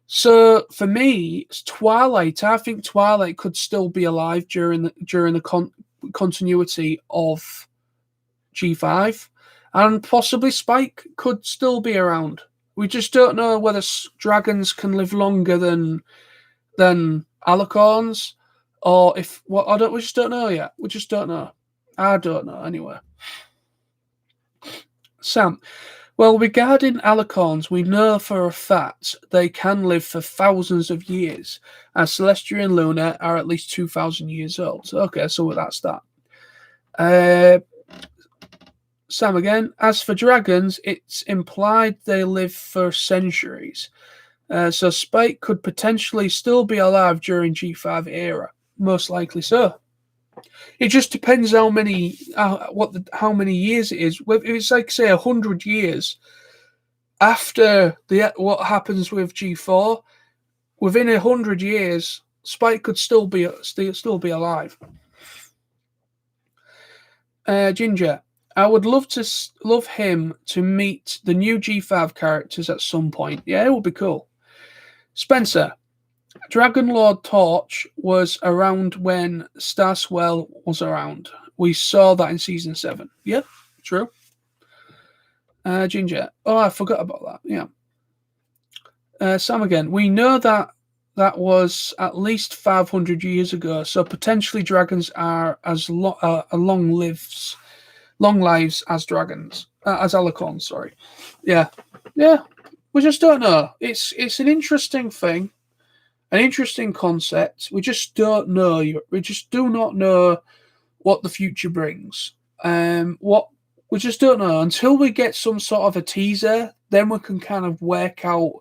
So for me, it's Twilight. I think Twilight could still be alive during the continuity of G5, and possibly Spike could still be around. We just don't know whether dragons can live longer than alicorns, or we just don't know yet. We just don't know. I don't know anyway. Sam, well, regarding alicorns, we know for a fact they can live for thousands of years, as Celestia and Luna are at least 2,000 years old. Okay, so that's that. Sam again, as for dragons, it's implied they live for centuries. So Spike could potentially still be alive during G5 era. Most likely so. It just depends how many years it is. If it's like, say, 100 years after what happens with G4, within 100 years, Spike could still be alive. Ginger, I would love him to meet the new G5 characters at some point. Yeah, it would be cool. Spencer, Dragon Lord Torch was around when Starswell was around. We saw that in season 7. Yeah, true. Ginger, I forgot about that. Yeah. Sam again, we know that that was at least 500 years ago. So potentially dragons are as long lives as dragons, as alicorns. Sorry, yeah. We just don't know. It's an interesting thing, an interesting concept. We just don't know. We just do not know what the future brings. What we just don't know until we get some sort of a teaser. Then we can kind of work out.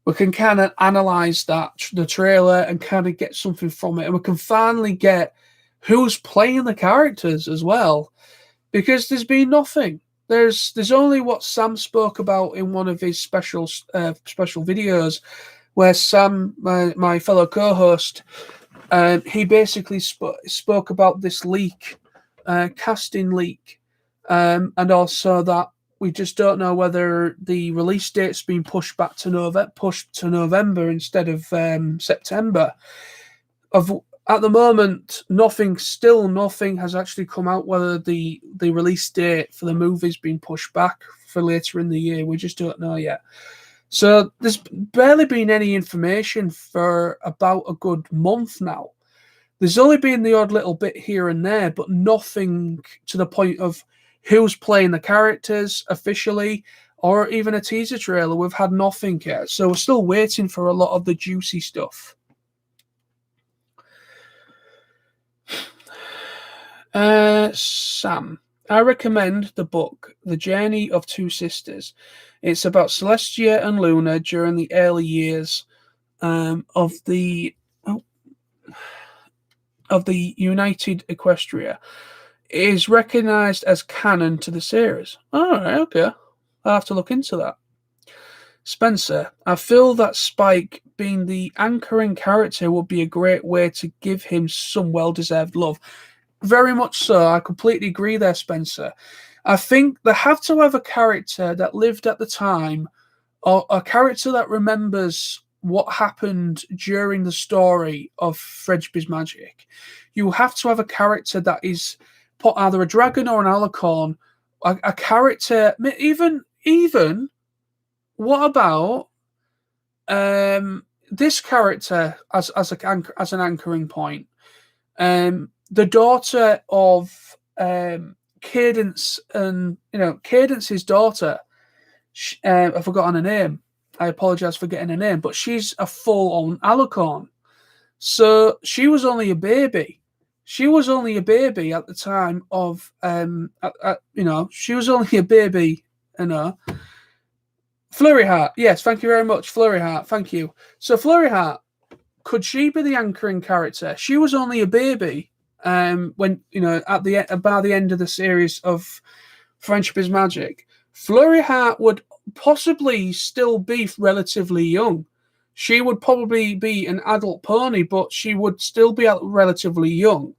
We can kind of analyze the trailer and kind of get something from it, and we can finally get who's playing the characters as well, because there's been nothing. There's only what Sam spoke about in one of his special videos, where Sam, my fellow co-host, he basically spoke about this leak, casting leak, and also that we just don't know whether the release date's been pushed to November instead of September. At the moment, nothing has actually come out whether the release date for the movie's been pushed back for later in the year. We just don't know yet. So there's barely been any information for about a good month now. There's only been the odd little bit here and there, but nothing to the point of who's playing the characters officially, or even a teaser trailer. We've had nothing yet. So we're still waiting for a lot of the juicy stuff. Sam, I recommend the book The Journey of Two Sisters. It's about Celestia and Luna during the early years of the United Equestria. It is recognized as canon to the series. All right, okay. I'll have to look into that. Spencer, I feel that Spike being the anchoring character would be a great way to give him some well-deserved love. Very much so. I completely agree there, Spencer. I think they have to have a character that lived at the time, or a character that remembers what happened during the story of Fredgeby's Magic. You have to have a character that is either a dragon or an alicorn. A character, even what about this character as an anchoring point? The daughter of Cadence, and Cadence's daughter. I've forgotten her name. I apologize for getting her name, but she's a full-on alicorn. So she was only a baby. She was only a baby at the time of, she was only a baby, Flurry Heart. Yes, thank you very much, Flurry Heart. Thank you. So Flurry Heart, could she be the anchoring character? She was only a baby when, by the end of the series of Friendship is Magic. Flurry Heart would possibly still be relatively young. She would probably be an adult pony, but she would still be relatively young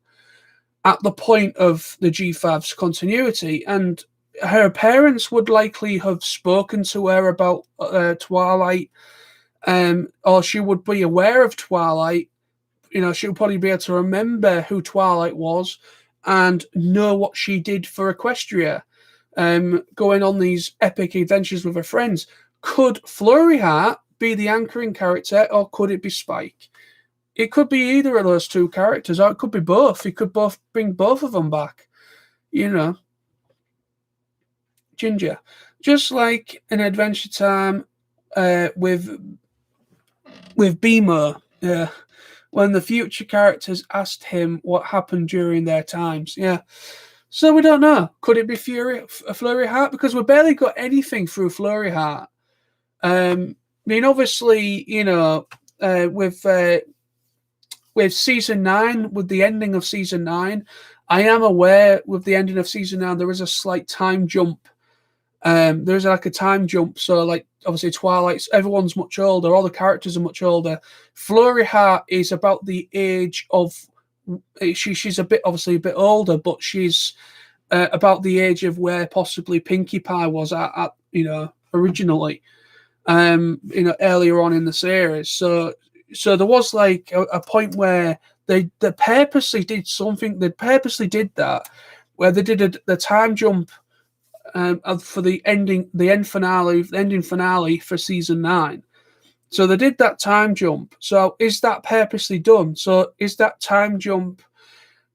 at the point of the G5's continuity. And her parents would likely have spoken to her about Twilight, or she would be aware of Twilight. She would probably be able to remember who Twilight was and know what she did for Equestria, going on these epic adventures with her friends. Could Flurry Heart be the anchoring character, or could it be Spike? It could be either of those two characters, or it could be both. He could bring both of them back. Ginger, just like in Adventure Time with BMO, when the future characters asked him what happened during their times. Yeah. So we don't know. Could it be Flurry Heart? Because we barely got anything through Flurry Heart. Obviously, with season 9, with the ending of season 9, I am aware with the ending of season 9 there is a slight time jump. There's like a time jump. So, like, obviously Twilight, everyone's much older. All the characters are much older. Flurry Heart is about the age of. She's a bit older, but she's about the age of where possibly Pinkie Pie was at originally, earlier on in the series. So there was like a point where they purposely did something. They purposely did that, where they did the time jump for the ending finale for season 9. So they did that time jump. So is that purposely done? So is that time jump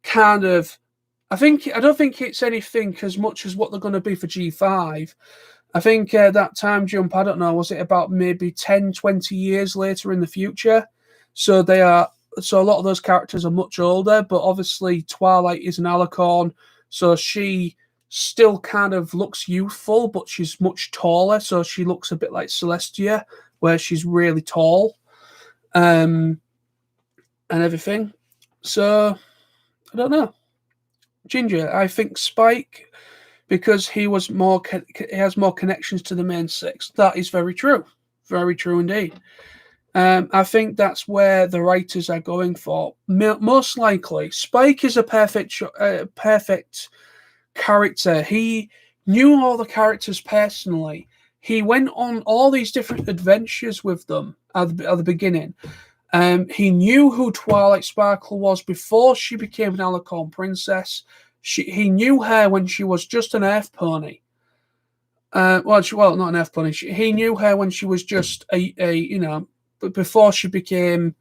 kind of? I don't think it's anything as much as what they're going to be for G5. I think that time jump, I don't know, was it about maybe 10, 20 years later in the future? So so a lot of those characters are much older, but obviously Twilight is an Alicorn, so she still kind of looks youthful, but she's much taller, so she looks a bit like Celestia, where she's really tall, and everything. So I don't know. Ginger, I think Spike, because he has more connections to the main six. That is very true indeed. I think that's where the writers are going for. Most likely, Spike is a perfect character. He knew all the characters personally. He went on all these different adventures with them at the beginning. He knew who Twilight Sparkle was before she became an Alicorn princess. He knew her when she was just an Earth pony. Well, not an Earth pony. He knew her when she was just but before she became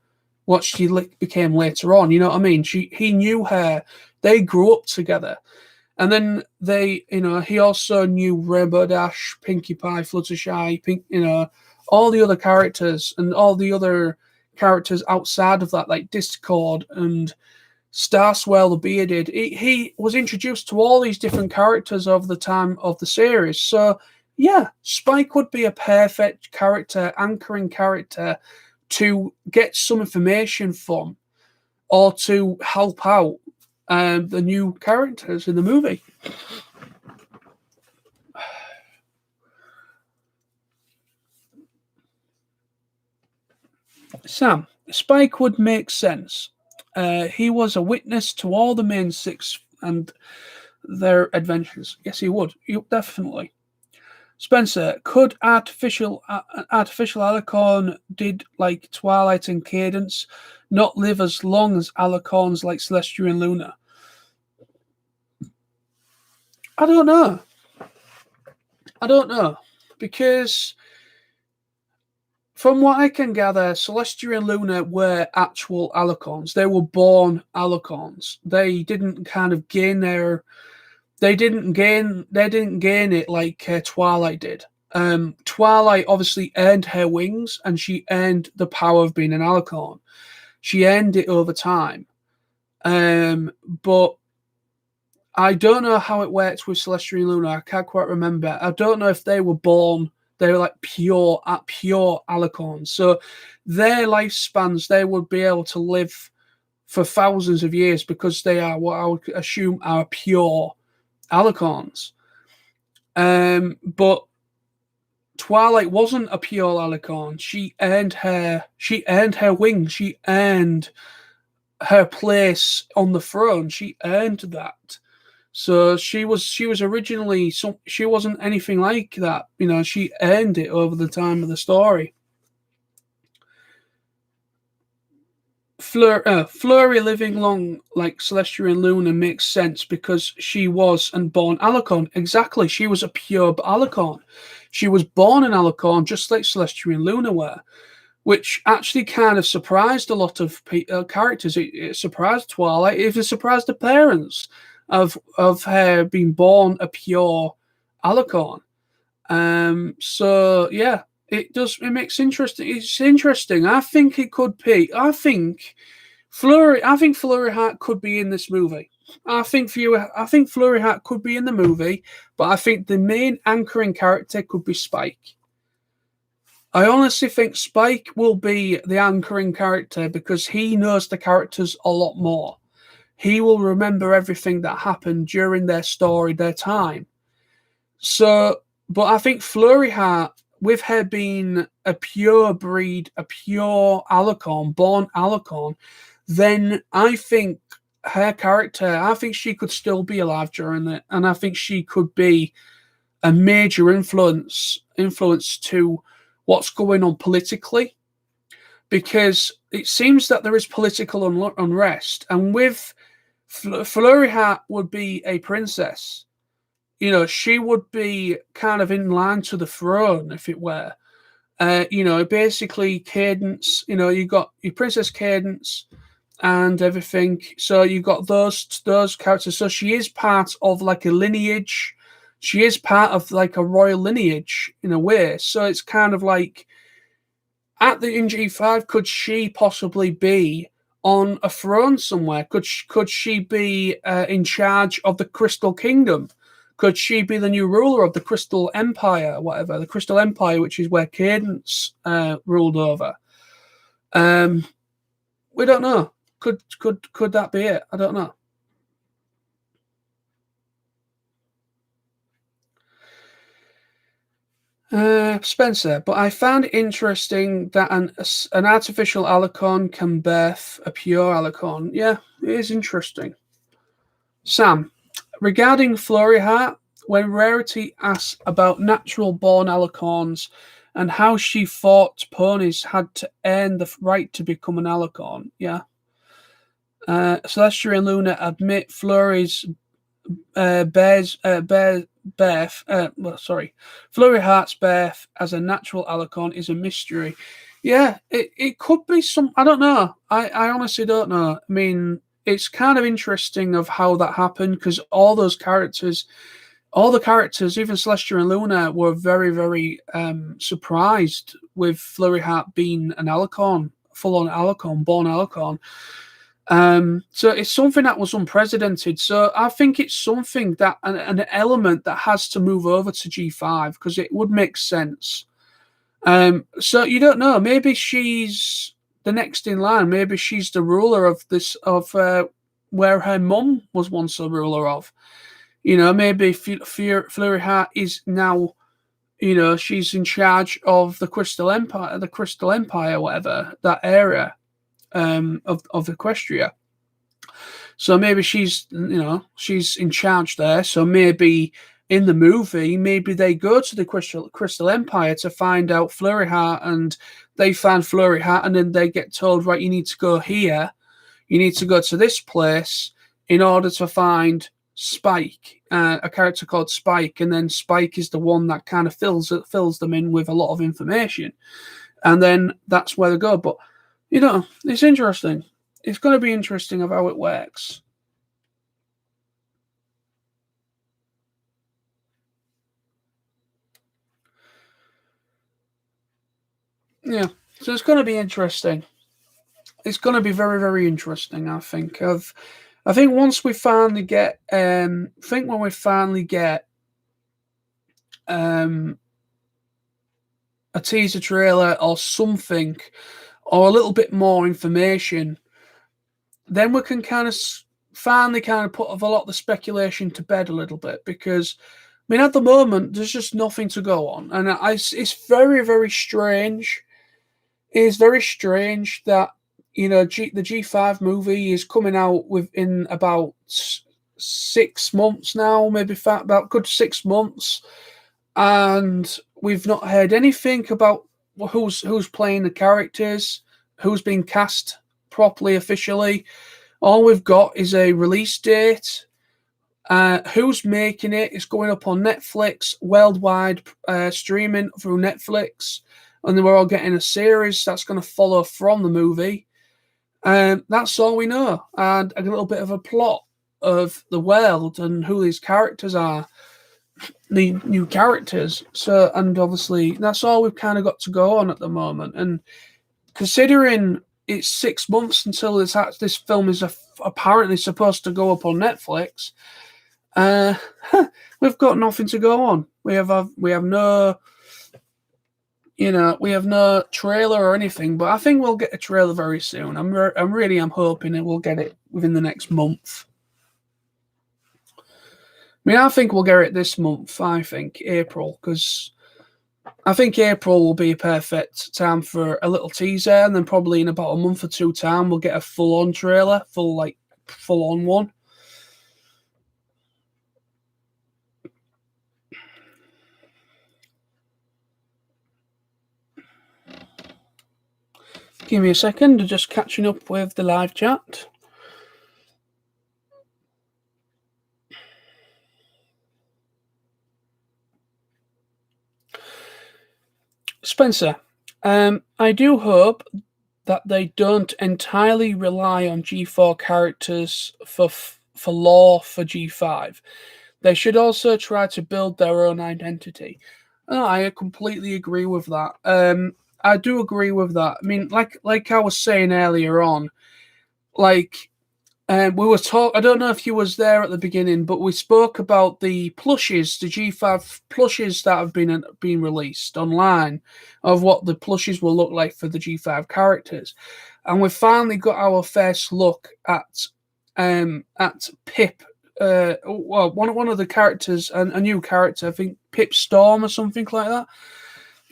what she became later on. You know what I mean? He knew her. They grew up together. And then he also knew Rainbow Dash, Pinkie Pie, Fluttershy, all the other characters and all the other characters outside of that, like Discord and Starswell the Bearded. He was introduced to all these different characters over the time of the series. So, yeah, Spike would be a perfect character, anchoring character to get some information from or to help out the new characters in the movie. Sam, Spike would make sense. He was a witness to all the main six and their adventures. Yes, he would. Definitely. Spencer, could artificial Alicorn did like Twilight and Cadence not live as long as Alicorns like Celestia and Luna? I don't know. Because from what I can gather, Celestia and Luna were actual Alicorns. They were born Alicorns. They didn't kind of gain they didn't gain it like Twilight did. Twilight obviously earned her wings, and she earned the power of being an Alicorn. She earned it over time. But I don't know how it works with Celestia and Luna. I can't quite remember. I don't know if they were born. They were like pure Alicorns. So their lifespans, they would be able to live for thousands of years because they are what I would assume are pure Alicorns. But Twilight wasn't a pure Alicorn. She earned her wings. She earned her place on the throne. She earned that. So she was originally she wasn't anything like that. She earned it over the time of the story. Flurry living long like Celestia and Luna makes sense because she was and born Alicorn. Exactly, she was a pure Alicorn. She was born an Alicorn just like Celestia and Luna were, which actually kind of surprised a lot of characters. It surprised Twilight. It surprised the parents of her being born a pure Alicorn. So yeah, it makes interesting. It's interesting. I think it could be. I think Flurry Heart could be in this movie. I think Flurry Heart could be in the movie, but I think the main anchoring character could be Spike. I honestly think Spike will be the anchoring character because he knows the characters a lot more. He will remember everything that happened during their story, their time. So, but I think Flurry Heart, with her being a pure breed, a pure Alicorn, born Alicorn, then I think her character, I think she could still be alive during it, and I think she could be a major influence to what's going on politically, because it seems that there is political unrest, and with Flurry Heart would be a princess. She would be kind of in line to the throne, if it were. Basically Cadence. You got your Princess Cadence and everything. So you got those characters. So she is part of like a lineage. She is part of like a royal lineage in a way. So it's kind of like in G5, could she possibly be on a throne somewhere? Could she be in charge of the Crystal Kingdom? Could she be the new ruler of the Crystal Empire, whatever the Crystal Empire, which is where Cadence ruled over? We don't know. Could that be it? I don't know. Spencer, but I found it interesting that an artificial alicorn can birth a pure alicorn. Yeah, it is interesting. Sam, regarding Flurry Heart, when Rarity asks about natural born alicorns and how she thought ponies had to earn the right to become an alicorn, yeah. Celestia and Luna admit Flurry's birth. Flurry Heart's birth as a natural alicorn is a mystery. Yeah, it could be some. I don't know. I honestly don't know. I mean, it's kind of interesting of how that happened because all the characters, even Celestia and Luna, were very, very surprised with Flurry Heart being an alicorn, full-on alicorn, born alicorn. So it's something that was unprecedented. So I think it's something that an element that has to move over to G5 because it would make sense. So you don't know. Maybe she's the next in line. Maybe she's the ruler of where her mum was once a ruler of. Maybe Flurry Heart is now. She's in charge of the Crystal Empire, whatever that area. Of Equestria. So maybe she's in charge there. So maybe in the movie, maybe they go to the Crystal Empire to find out Flurry Heart, and they find Flurry Heart, and then they get told, right, you need to go here, you need to go to this place in order to find Spike, a character called Spike, and then Spike is the one that kind of fills them in with a lot of information, and then that's where they go. But it's interesting. It's going to be interesting of how it works. Yeah, so it's going to be interesting. It's going to be very, very interesting. I think. I think once we finally get, when we finally get, a teaser trailer or something, or a little bit more information, then we can finally put a lot of the speculation to bed a little bit, because I mean, at the moment, there's just nothing to go on. And it's very, very strange. It is very strange that, the G5 movie is coming out within about 6 months now, maybe about good 6 months. And we've not heard anything about who's playing the characters, who's been cast properly, officially. All we've got is a release date. Who's making it? It's going up on Netflix, worldwide streaming through Netflix, and then we're all getting a series that's going to follow from the movie. That's all we know, and a little bit of a plot of the world and who these characters are, the new characters. So, and obviously, that's all we've kind of got to go on at the moment. And considering it's 6 months until this film is apparently supposed to go up on Netflix, we've got nothing to go on. We have no, we have no trailer or anything. But I think we'll get a trailer very soon. I'm hoping that we'll get it within the next month. I mean, I think we'll get it this month. I think April, because I think April will be a perfect time for a little teaser, and then probably in about a month or two time we'll get a full-on trailer, full-on one. Give me a second, just catching up with the live chat. Spencer, I do hope that they don't entirely rely on G4 characters for lore for G5. They should also try to build their own identity. Oh, I completely agree with that. I do agree with that. I mean, like I was saying earlier on, like we were talk. I don't know if you was there at the beginning, but we spoke about the plushes, the G5 plushes that have been released online, of what the plushes will look like for the G5 characters, and we finally got our first look at Pip. Well, one of the characters, a new character, I think Pip Storm or something like that.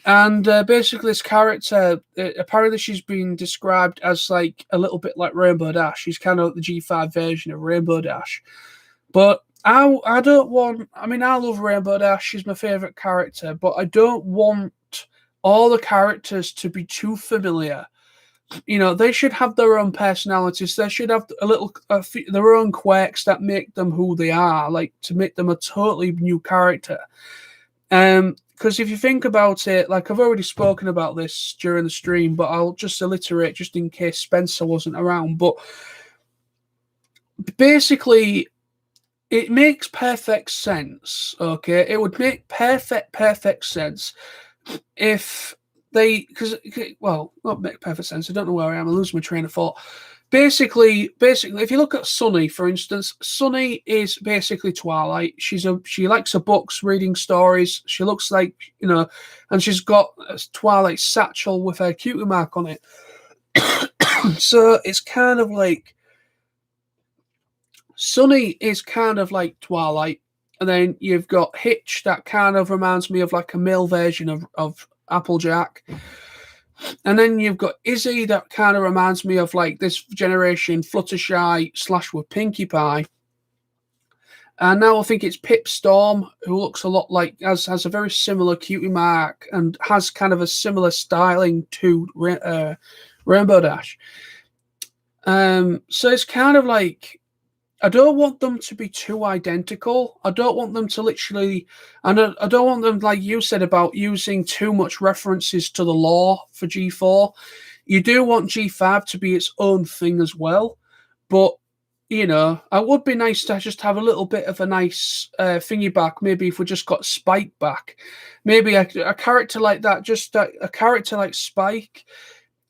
And basically, this character, apparently, she's been described as like a little bit like Rainbow Dash. She's kind of like the G5 version of Rainbow Dash. But I don't want. I mean, I love Rainbow Dash. She's my favorite character. But I don't want all the characters to be too familiar. You know, they should have their own personalities. They should have their own quirks that make them who they are. Like to make them a totally new character. Because if you think about it, like I've already spoken about this during the stream, but I'll just alliterate just in case Spencer wasn't around. But basically, it makes perfect sense. Okay, it would make perfect sense if they, not make perfect sense. I don't know where I am. I lose my train of thought. Basically, if you look at Sunny, for instance, Sunny is basically Twilight. She likes her books, reading stories. She looks like, and she's got a Twilight satchel with her cutie mark on it. So it's kind of like Sunny is kind of like Twilight, and then you've got Hitch that kind of reminds me of like a male version of Applejack. And then you've got Izzy that kind of reminds me of like this generation Fluttershy / with Pinkie Pie. And now I think it's Pip Storm, who looks a lot like, has a very similar cutie mark and has kind of a similar styling to Rainbow Dash. So it's kind of like, I don't want them to be too identical. I don't want them to literally, I don't want them, like you said, about using too much references to the lore for G4. You do want G5 to be its own thing as well. But, it would be nice to just have a little bit of a nice thingy back. Maybe if we just got Spike back. Maybe a character like that, just a character like Spike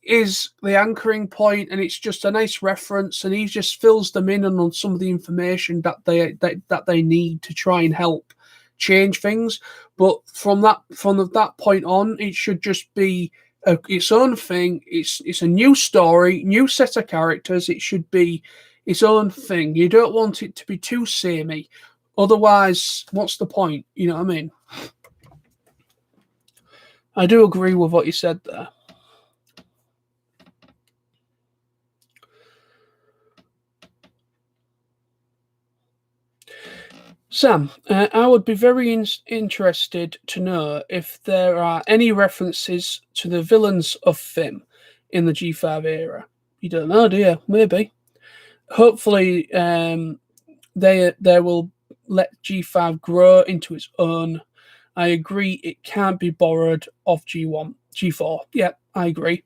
is the anchoring point, and it's just a nice reference, and he just fills them in on some of the information that they need to try and help change things. But from that point on, it should just be its own thing. It's a new story, new set of characters. It should be its own thing. You don't want it to be too samey. Otherwise, what's the point? You know what I mean? I do agree with what you said there. Sam, I would be very interested to know if there are any references to the villains of Fim in the G5 era. You don't know, do you? Maybe. Hopefully, they will let G5 grow into its own. I agree, it can't be borrowed off G1, G4. Yeah, I agree.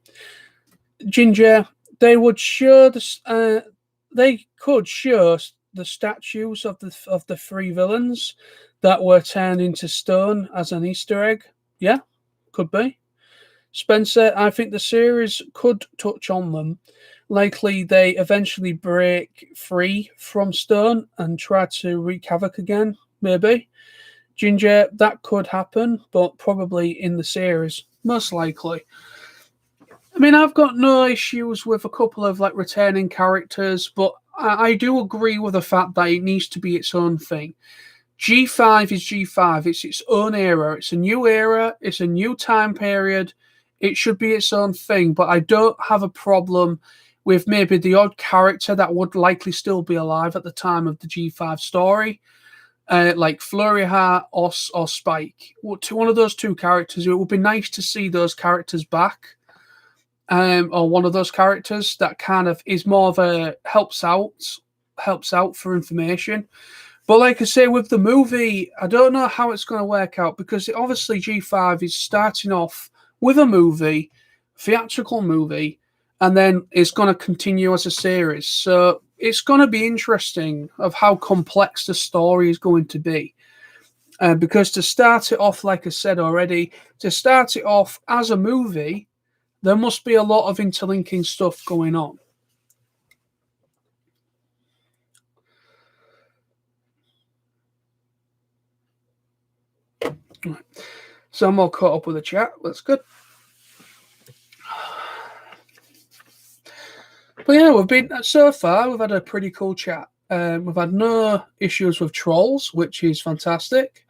Ginger, they would show this. They could show the statues of the three villains that were turned into stone as an Easter egg. Yeah, could be. Spencer, I think the series could touch on them. Likely they eventually break free from stone and try to wreak havoc again, maybe. Ginger, that could happen, but probably in the series, most likely. I mean, I've got no issues with a couple of like returning characters, but I do agree with the fact that it needs to be its own thing. G5 is G5. It's its own era. It's a new era. It's a new time period. It should be its own thing, but I don't have a problem with maybe the odd character that would likely still be alive at the time of the G5 story, like Flurry Heart or Spike. To one of those two characters, it would be nice to see those characters back. Or one of those characters that kind of is more of a helps out for information. But like I say, with the movie, I don't know how it's going to work out because obviously G5 is starting off with a movie theatrical movie, and then it's going to continue as a series. So it's going to be interesting of how complex the story is going to be. Because to start it off, like I said already, to start it off as a movie, there must be a lot of interlinking stuff going on. Right. So I'm all caught up with the chat. That's good. But yeah, we've been so far. We've had a pretty cool chat. We've had no issues with trolls, which is fantastic.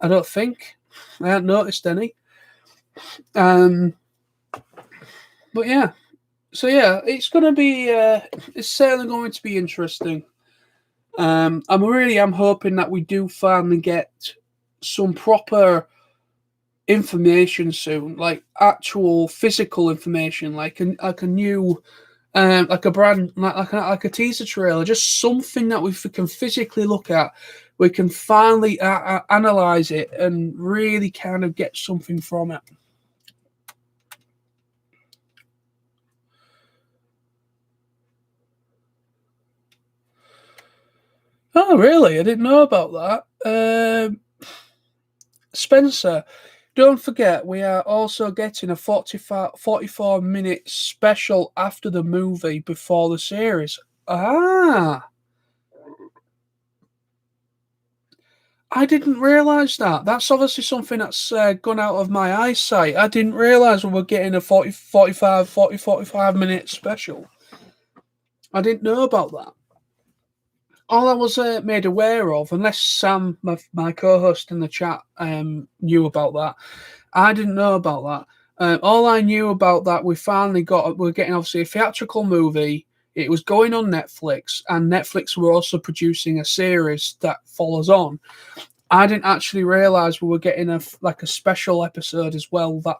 I don't think I haven't noticed any. But yeah, so yeah, it's going to be. It's certainly going to be interesting. I'm hoping that we do finally get some proper information soon, like actual physical information, like a new, like a brand, like a teaser trailer, just something that we can physically look at. We can finally analyze it and really kind of get something from it. Oh, really? I didn't know about that. Spencer, don't forget, we are also getting a 44-minute special after the movie before the series. Ah. I didn't realise that. That's obviously something that's gone out of my eyesight. I didn't realise we were getting a 45-minute special. I didn't know about that. All I was made aware of, unless Sam, my co-host in the chat, knew about that, I didn't know about that. All I knew about that, we're getting obviously a theatrical movie. It was going on Netflix, and Netflix were also producing a series that follows on. I didn't actually realise we were getting a special episode as well that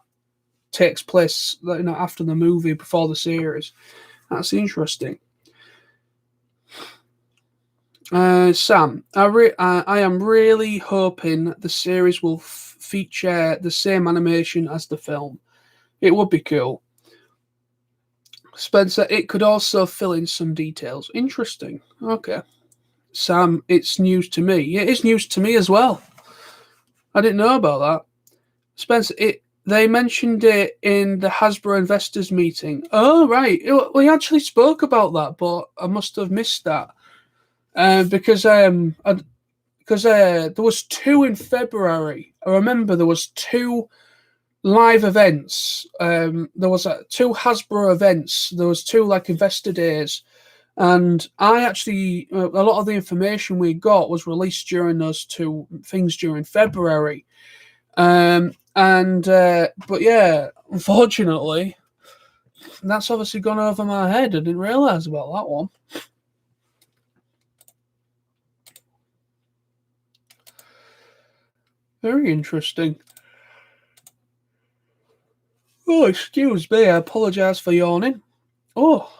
takes place, after the movie, before the series. That's interesting. Sam, I am really hoping the series will feature the same animation as the film. It would be cool. Spencer, it could also fill in some details. Interesting. Okay. Sam, it's news to me. It is news to me as well. I didn't know about that. Spencer, they mentioned it in the Hasbro investors meeting. Oh, right. We actually spoke about that, but I must have missed that. Because there was 2 in February. I remember there was 2 live events. There was 2 Hasbro events. There was 2 investor days, and I actually a lot of the information we got was released during those 2 things during February. But yeah, unfortunately, that's obviously gone over my head. I didn't realize about that one. Very interesting. Oh, excuse me. I apologize for yawning. Oh.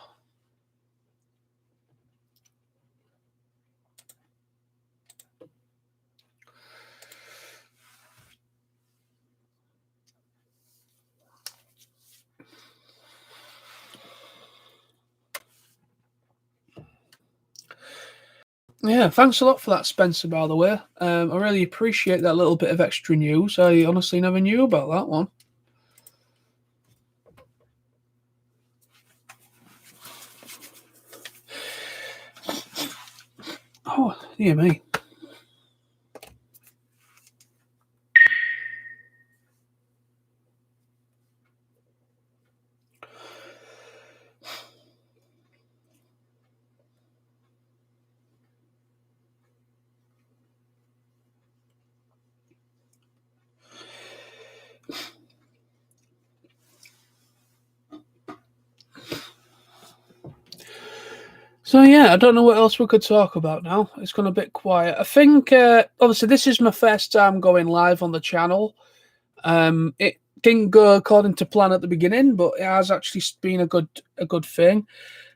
Yeah, thanks a lot for that, Spencer, by the way. I really appreciate that little bit of extra news. I honestly never knew about that one. Oh, dear me. So yeah, I don't know what else we could talk about now. It's gone a bit quiet. I think obviously this is my first time going live on the channel. It didn't go according to plan at the beginning, but it has actually been a good thing.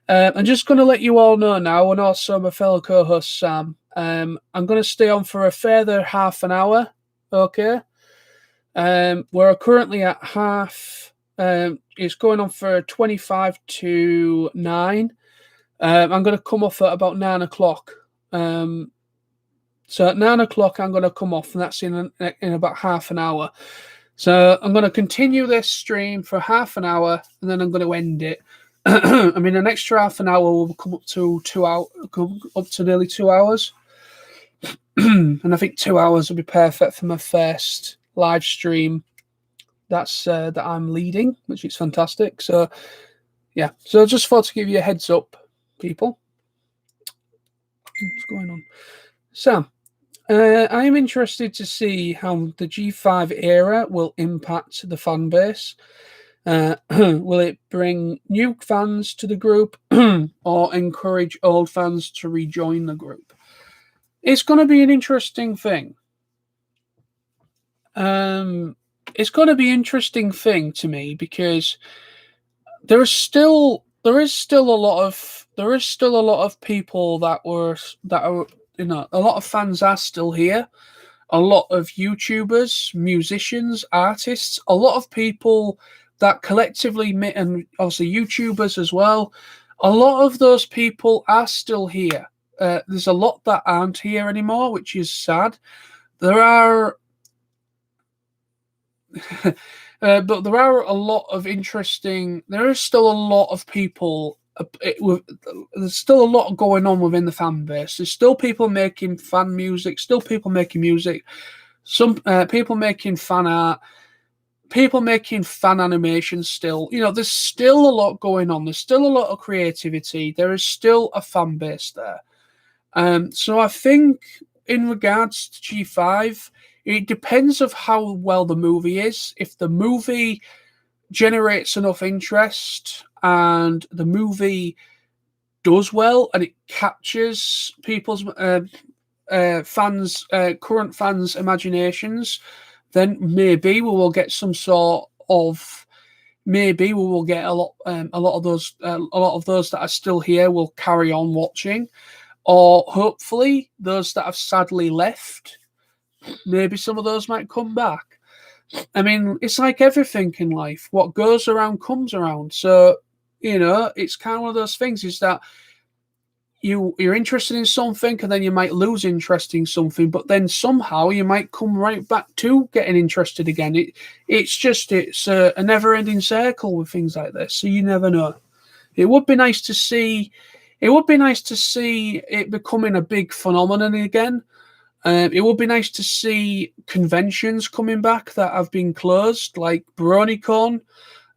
I'm just going to let you all know now, and also my fellow co-host Sam. I'm going to stay on for a further half an hour. Okay. We're currently at half It's going on for 25 to 9. I'm going to come off at about 9 o'clock. So at 9 o'clock, I'm going to come off, and that's in about half an hour. So I'm going to continue this stream for half an hour, and then I'm going to end it. I mean, an extra half an hour will come up to nearly 2 hours. And I think 2 hours will be perfect for my first live stream. That I'm leading, which is fantastic. So, yeah. So just thought to give you a heads up, people. What's going on? So, I am interested to see how the G5 era will impact the fan base. Will it bring new fans to the group or encourage old fans to rejoin the group? It's going to be an interesting thing. It's going to be an interesting thing to me because there is still a lot of people that are, you know, a lot of fans are still here. A lot of YouTubers, musicians, artists, a lot of people that collectively, and obviously YouTubers as well, a lot of those people are still here. There's a lot that aren't here anymore, which is sad. There are, but there are a lot of interesting. There is still a lot of people. There's still a lot going on within the fan base. There's still people making fan music. Still people making music. Some people making fan art. People making fan animations. Still, you know, there's still a lot going on. There's still a lot of creativity. There is still a fan base there. So I think in regards to G5, it depends of how well the movie is. If the movie generates enough interest and the movie does well and it captures people's current fans' imaginations, then maybe we will get some sort of. Maybe we will get a lot of those that are still here will carry on watching. Or hopefully those that have sadly left, maybe some of those might come back. I mean, it's like everything in life. What goes around comes around. So, you know, it's kind of one of those things is that you're interested in something and then you might lose interest in something, but then somehow you might come right back to getting interested again. It's a never-ending circle with things like this. So you never know. It would be nice to see it becoming a big phenomenon again. It would be nice to see conventions coming back that have been closed, like BronyCon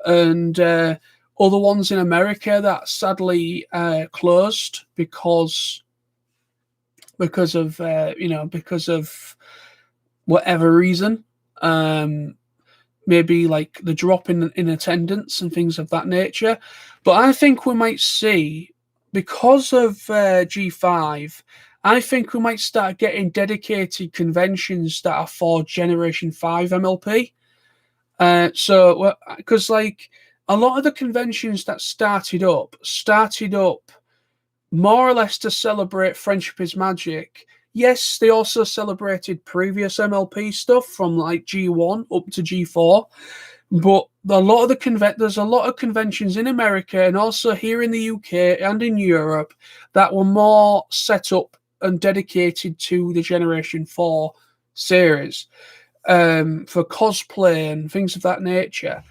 and other ones in America that sadly closed because of whatever reason. Maybe like the drop in attendance and things of that nature. But I think we might see, because of G5, I think we might start getting dedicated conventions that are for Generation 5 MLP. So, because like a lot of the conventions that started up more or less to celebrate Friendship is Magic. Yes, they also celebrated previous MLP stuff from like G1 up to G4, but there's a lot of conventions in America and also here in the UK and in Europe that were more set up and dedicated to the Generation 4 series for cosplay and things of that nature,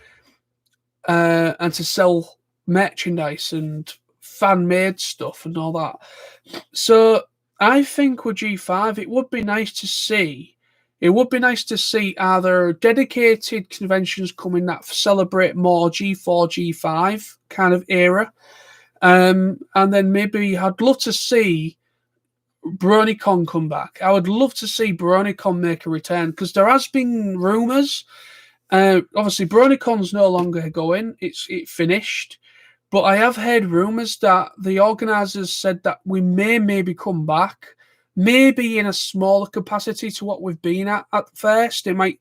and to sell merchandise and fan-made stuff and all that. So I think with G5, it would be nice to see. It would be nice to see either dedicated conventions coming that celebrate more G4, G5 kind of era. And then maybe I'd love to see BronyCon come back. I would love to see BronyCon make a return because there has been rumours. Obviously, BronyCon's no longer going. It finished. But I have heard rumours that the organisers said that we maybe come back, maybe in a smaller capacity to what we've been at first. When they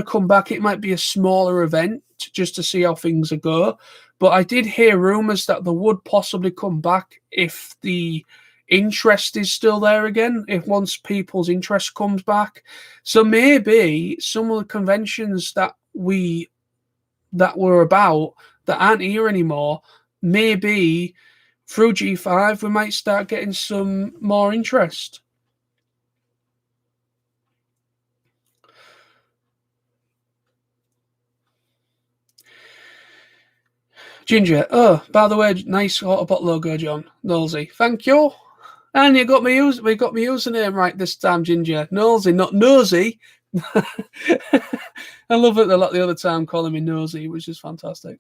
come back, it might be a smaller event just to see how things go. But I did hear rumours that they would possibly come back if the interest is still there again, if once people's interest comes back. So maybe some of the conventions that we that were about that aren't here anymore. Maybe through G5 we might start getting some more interest. Ginger, oh, by the way, nice Autobot logo, John. Nolsey, thank you. And we got my username right this time, Ginger. Nolsey, not Nosy. I love it a lot the other time calling me Nosy, which is fantastic.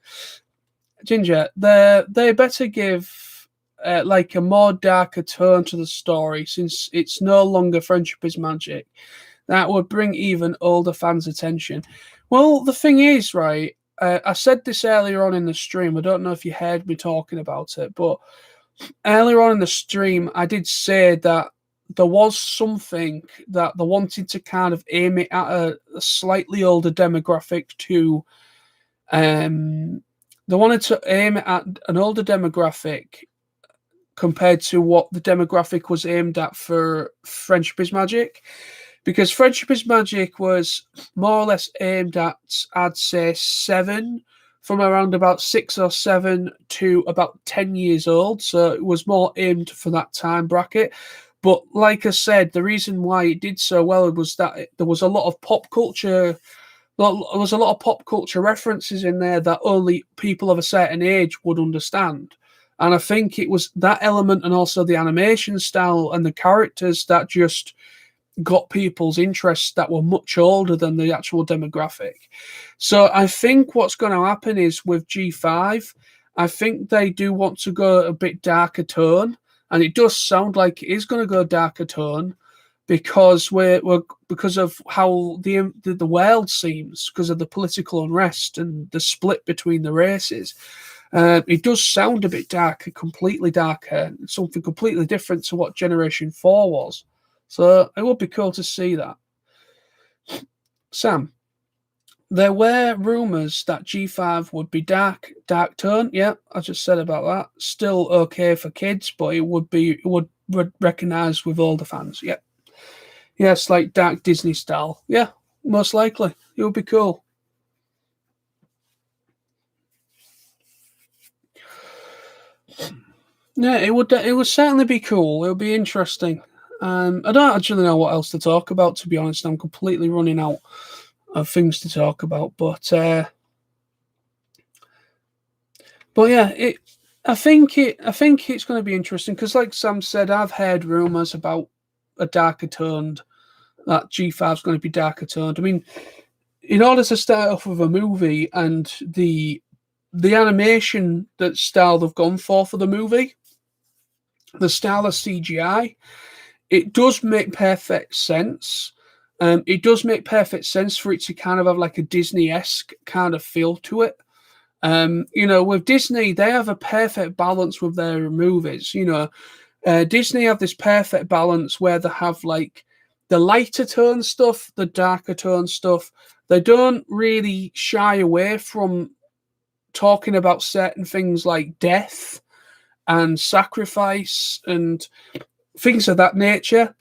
Ginger, they better give like a more darker tone to the story, since it's no longer Friendship is Magic. That would bring even older fans' attention. Well, the thing is, right, I said this earlier on in the stream. I don't know if you heard me talking about it, but earlier on in the stream, I did say that there was something that they wanted to kind of aim it at a slightly older demographic to. They wanted to aim it at an older demographic compared to what the demographic was aimed at for Friendship is Magic. Because Friendship is Magic was more or less aimed at, I'd say, from around about 6 or 7 to about 10 years old. So it was more aimed for that time bracket. But like I said, the reason why it did so well was that there was a lot of pop culture. There was a lot of pop culture references in there that only people of a certain age would understand. And I think it was that element and also the animation style and the characters that just got people's interests that were much older than the actual demographic. So I think what's going to happen is with G5, I think they do want to go a bit darker tone, and it does sound like it is going to go darker tone because we're because of how the world seems, because of the political unrest and the split between the races. It does sound a bit darker, completely darker, something completely different to what Generation 4 was. So it would be cool to see that. Sam, there were rumours that G5 would be dark tone. Yeah, I just said about that. Still okay for kids, but it would recognise with older fans. Yeah. Yes, like dark Disney style. Yeah, most likely. It would be cool. Yeah, it would certainly be cool. It would be interesting. I don't actually know what else to talk about, to be honest. I'm completely running out of things to talk about. But yeah, I think it's going to be interesting because, like Sam said, I've heard rumors about a darker toned, that G5 is going to be darker toned. I mean, in order to start off with a movie and the animation that style they've gone for the movie, the style of CGI, it does make perfect sense. It does make perfect sense for it to kind of have like a Disney-esque kind of feel to it. With Disney, they have a perfect balance with their movies. Disney have this perfect balance where they have like the lighter tone stuff, the darker tone stuff. They don't really shy away from talking about certain things like death and sacrifice and things of that nature.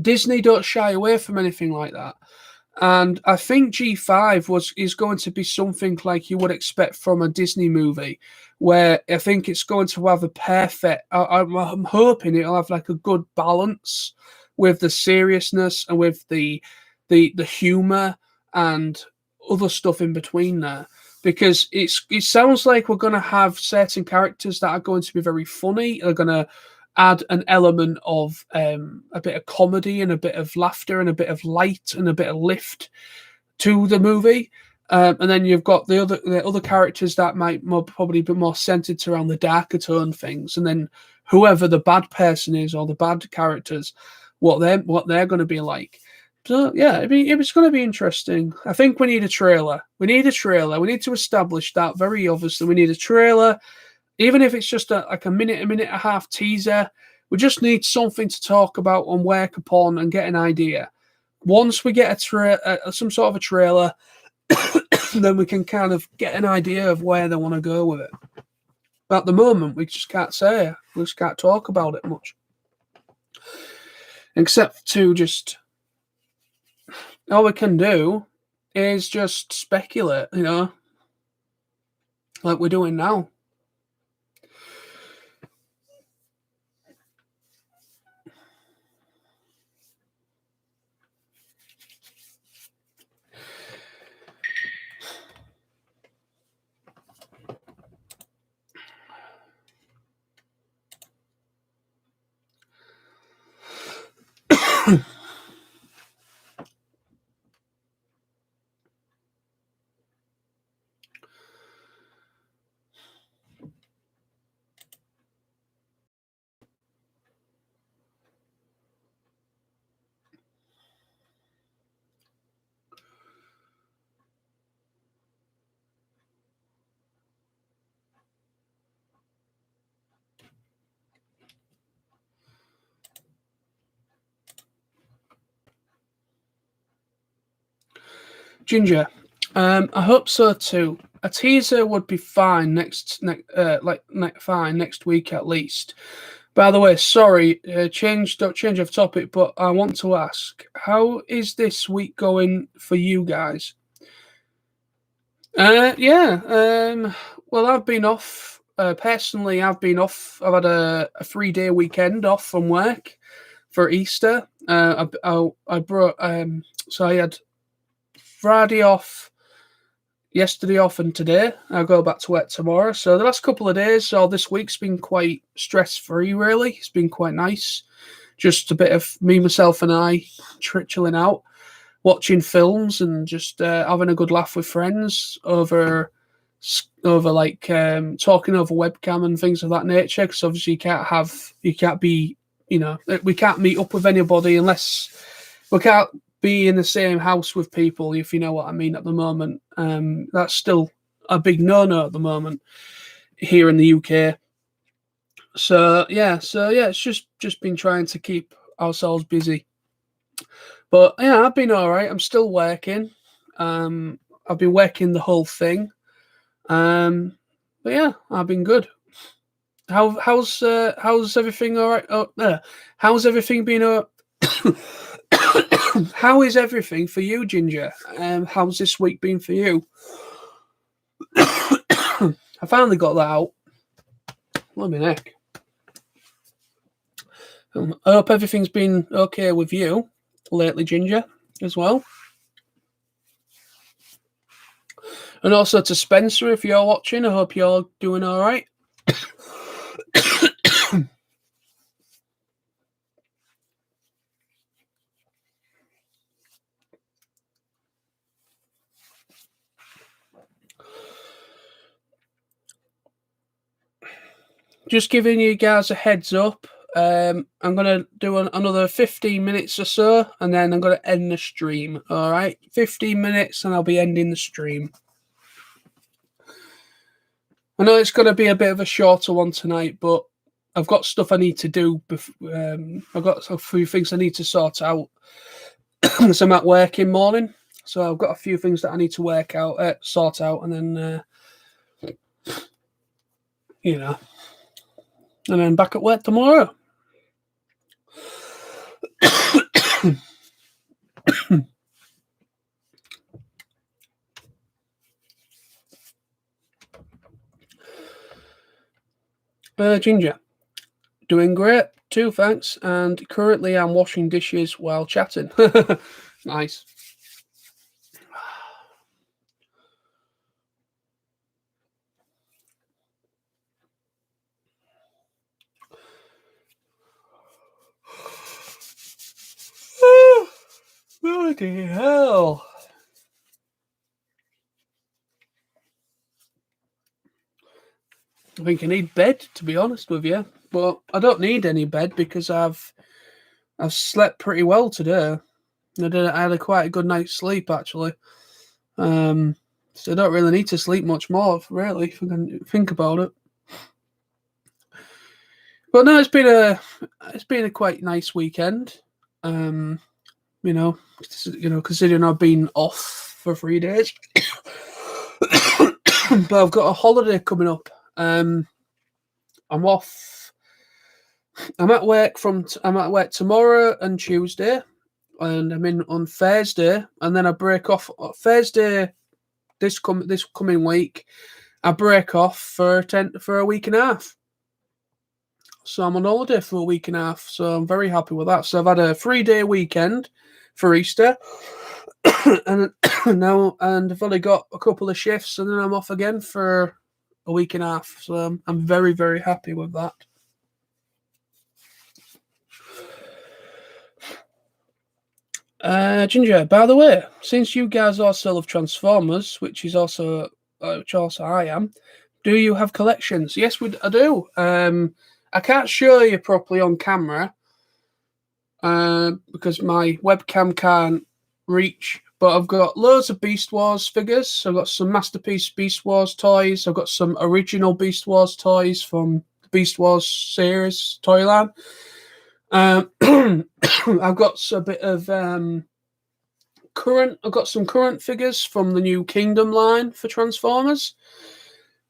Disney don't shy away from anything like that. And I think G5 is going to be something like you would expect from a Disney movie, where I think it's going to have a perfect. I'm hoping it'll have like a good balance with the seriousness and with the humor and other stuff in between there. Because it sounds like we're going to have certain characters that are going to be very funny. They're going to add an element of a bit of comedy and a bit of laughter and a bit of light and a bit of lift to the movie. And then you've got the other characters that might probably be more centered around the darker tone things. And then whoever the bad person is or the bad characters, what they're going to be like. So yeah, it's going to be interesting. I think we need a trailer. We need to establish that very obviously. We need a trailer. Even if it's just a minute and a half teaser, we just need something to talk about and work upon and get an idea. Once we get some sort of a trailer, then we can kind of get an idea of where they want to go with it. But at the moment, we just can't say. We just can't talk about it much. Except to just... All we can do is just speculate, like we're doing now. Ginger, I hope so too. A teaser would be fine next week at least. By the way, sorry, don't change of topic, but I want to ask, how is this week going for you guys? Well, I've been off. Personally, I've been off. I've had a 3-day weekend off from work for Easter. I brought so I had Friday off, yesterday off, and today. I'll go back to work tomorrow. So the last couple of days, or this week's been quite stress-free, really. It's been quite nice. Just a bit of me, myself, and I chilling out, watching films, and just having a good laugh with friends over like talking over webcam and things of that nature. Because obviously we can't meet up with anybody unless we can't be in the same house with people, if you know what I mean, at the moment. That's still a big no-no at the moment here in the UK. So yeah, it's just been trying to keep ourselves busy. But yeah, I've been all right. I'm still working. I've been working the whole thing. But yeah, I've been good. How's everything all right? How's everything been? How is everything for you, Ginger? How's this week been for you? I finally got that out. Let me neck. I hope everything's been okay with you lately, Ginger, as well. And also to Spencer, if you're watching, I hope you're doing all right. Just giving you guys a heads up. I'm going to do another 15 minutes or so, and then I'm going to end the stream. All right? 15 minutes, and I'll be ending the stream. I know it's going to be a bit of a shorter one tonight, but I've got stuff I need to do. I've got a few things I need to sort out. So I'm at work in morning, so I've got a few things that I need to sort out, and then, and then back at work tomorrow. Ginger, doing great too, thanks. And currently I'm washing dishes while chatting. Nice. Bloody hell. I think I need bed, to be honest with you. But I don't need any bed because I've slept pretty well today. I had quite a good night's sleep, actually. So I don't really need to sleep much more, really, if I can think about it. But no, it's been a quite nice weekend. Considering I've been off for 3 days. But I've got a holiday coming up. I'm off. I'm at work tomorrow and Tuesday, and I'm in on Thursday, and then I break off Thursday this coming week. I break off for a week and a half. So I'm on holiday for a week and a half. So I'm very happy with that. So I've had a 3-day weekend for Easter, and I've only got a couple of shifts, and then I'm off again for a week and a half. So I'm very, very happy with that. Ginger, by the way, since you guys also love Transformers, which also I am, do you have collections? Yes, I do. I can't show you properly on camera because my webcam can't reach, but I've got loads of Beast Wars figures. I've got some Masterpiece Beast Wars toys. I've got some original Beast Wars toys from the Beast Wars series toyline. I've got a bit of I've got some current figures from the new Kingdom line for Transformers.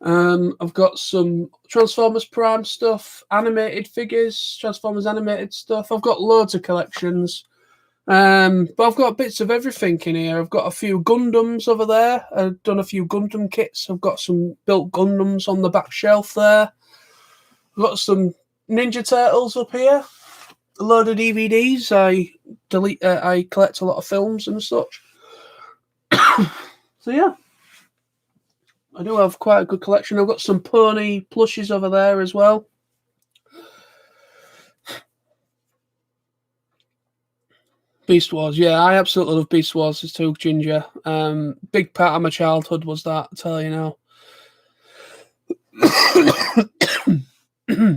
I've got some Transformers Prime stuff, animated figures, Transformers animated stuff. I've got loads of collections. But I've got bits of everything in here. I've got a few Gundams over there. I've done a few Gundam kits. I've got some built Gundams on the back shelf there. I've got some Ninja Turtles up here. A load of DVDs. I collect a lot of films and such. So yeah, I do have quite a good collection. I've got some pony plushies over there as well. Beast Wars, yeah, I absolutely love Beast Wars too, Ginger. Big part of my childhood was that, I tell you now.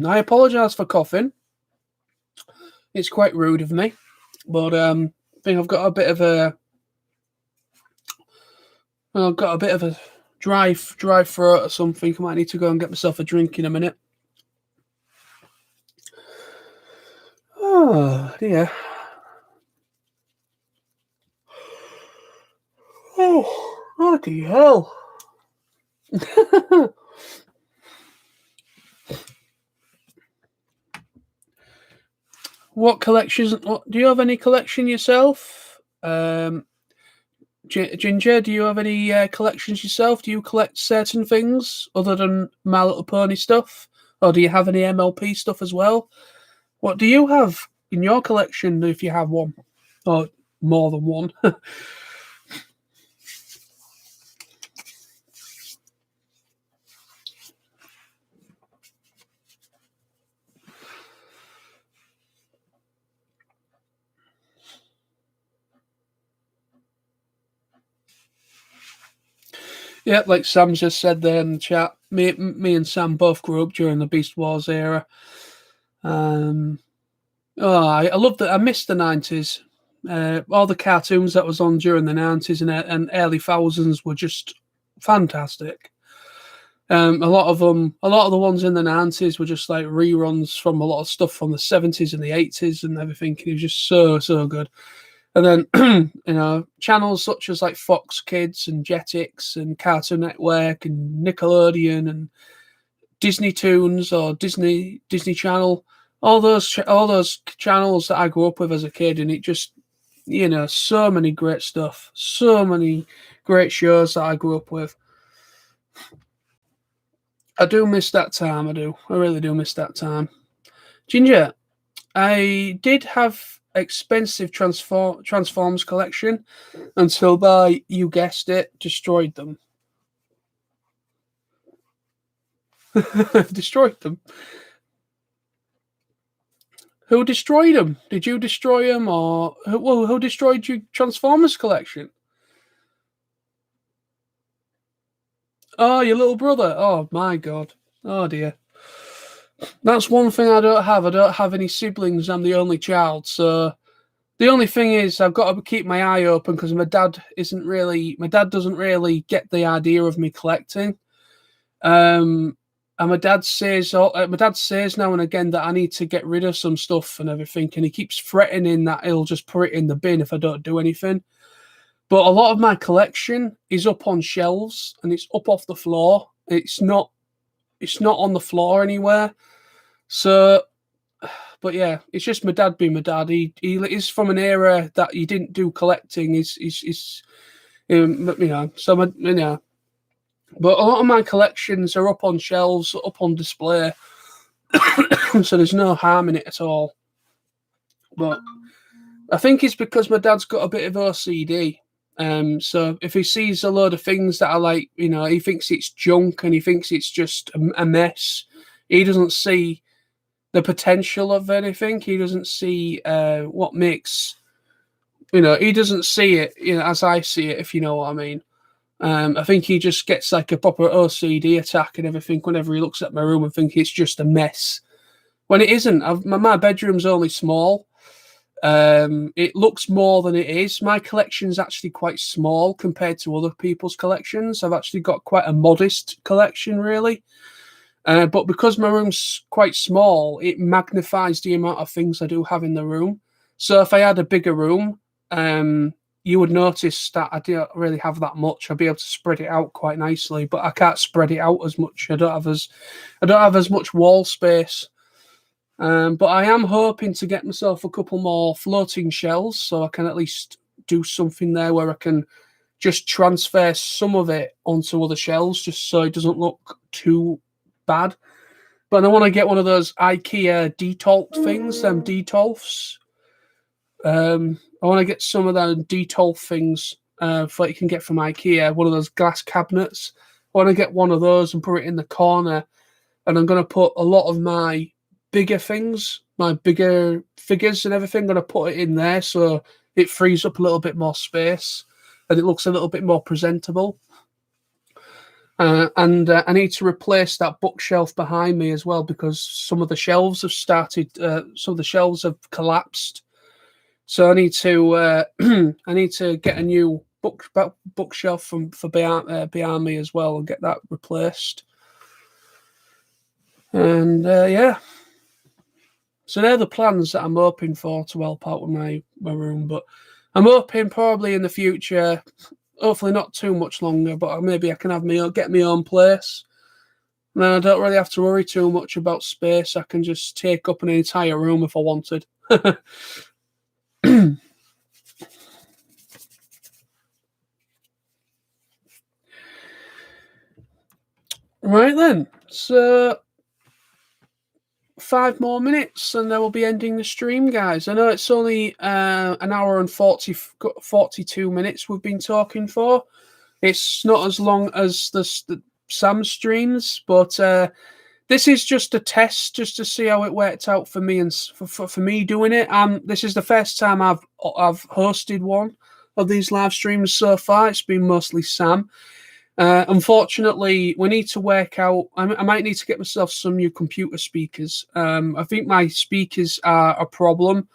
I apologise for coughing. It's quite rude of me, but I think I've got a bit of a dry throat or something. I might need to go and get myself a drink in a minute. Oh dear. Oh, bloody hell. What collections? Do you have any collection yourself? Ginger, do you have any collections yourself? Do you collect certain things other than My Little Pony stuff? Or do you have any MLP stuff as well? What do you have in your collection if you have one? Or more than one? Yeah, like Sam just said there in the chat, me and Sam both grew up during the Beast Wars era. I loved it. I missed the 90s. All the cartoons that was on during the 90s and early thousands were just fantastic. A lot of the ones in the 90s were just like reruns from a lot of stuff from the 70s and the 80s and everything. It was just so good. And then, channels such as like Fox Kids and Jetix and Cartoon Network and Nickelodeon and Disney Toons or Disney Channel, all those channels that I grew up with as a kid, and it just, so many great stuff, so many great shows that I grew up with. I do miss that time. I really do miss that time. Ginger, I did have expensive Transformers collection until you guessed it, destroyed them. Destroyed them. Who destroyed them? Did you destroy them, or who destroyed your Transformers collection? Oh, your little brother. Oh my God. Oh dear. That's one thing I don't have. I don't have any siblings. I'm the only child, so the only thing is I've got to keep my eye open because my dad doesn't really get the idea of me collecting. And my dad says now and again that I need to get rid of some stuff and everything, and he keeps threatening that he'll just put it in the bin if I don't do anything. But a lot of my collection is up on shelves and it's up off the floor. It's not on the floor anywhere. So But yeah, it's just my dad being my dad. He is from an era that he didn't do collecting. He's so But a lot of my collections are up on shelves, up on display, so there's no harm in it at all. But I think it's because my dad's got a bit of OCD. So if he sees a load of things that are like, he thinks it's junk and he thinks it's just a mess. He doesn't see the potential of anything. He doesn't see what makes, he doesn't see it, as I see it, if you know what I mean. I think he just gets like a proper OCD attack and everything whenever he looks at my room and think it's just a mess. When it isn't. My bedroom's only small. It looks more than it is. My collection's actually quite small compared to other people's collections. I've actually got quite a modest collection, really. But because my room's quite small, it magnifies the amount of things I do have in the room. So if I had a bigger room, you would notice that I don't really have that much. I'd be able to spread it out quite nicely, but I can't spread it out as much. I don't have as much wall space. But I am hoping to get myself a couple more floating shelves so I can at least do something there where I can just transfer some of it onto other shelves just so it doesn't look too bad. But I want to get one of those IKEA detolf things, them detolfs. I want to get some of those detolf things that you can get from IKEA, one of those glass cabinets. I want to get one of those and put it in the corner. And I'm going to put a lot of my bigger things, my bigger figures and everything, I'm going to put it in there so it frees up a little bit more space and it looks a little bit more presentable. And I need to replace that bookshelf behind me as well because some of the shelves have collapsed. So I need to get a new bookshelf for behind me as well and get that replaced. And yeah. So they're the plans that I'm hoping for to help out with my room. But I'm hoping probably in the future, hopefully not too much longer, but maybe I can get my own place. And then I don't really have to worry too much about space. I can just take up an entire room if I wanted. Right then. So 5 more minutes and then we'll be ending the stream, guys. I know it's only an hour and 42 minutes we've been talking for. It's not as long as the Sam streams, but this is just a test just to see how it worked out for me and for me doing it. This is the first time I've hosted one of these live streams so far. It's been mostly Sam. Unfortunately, we need to work out. I might need to get myself some new computer speakers. I think my speakers are a problem.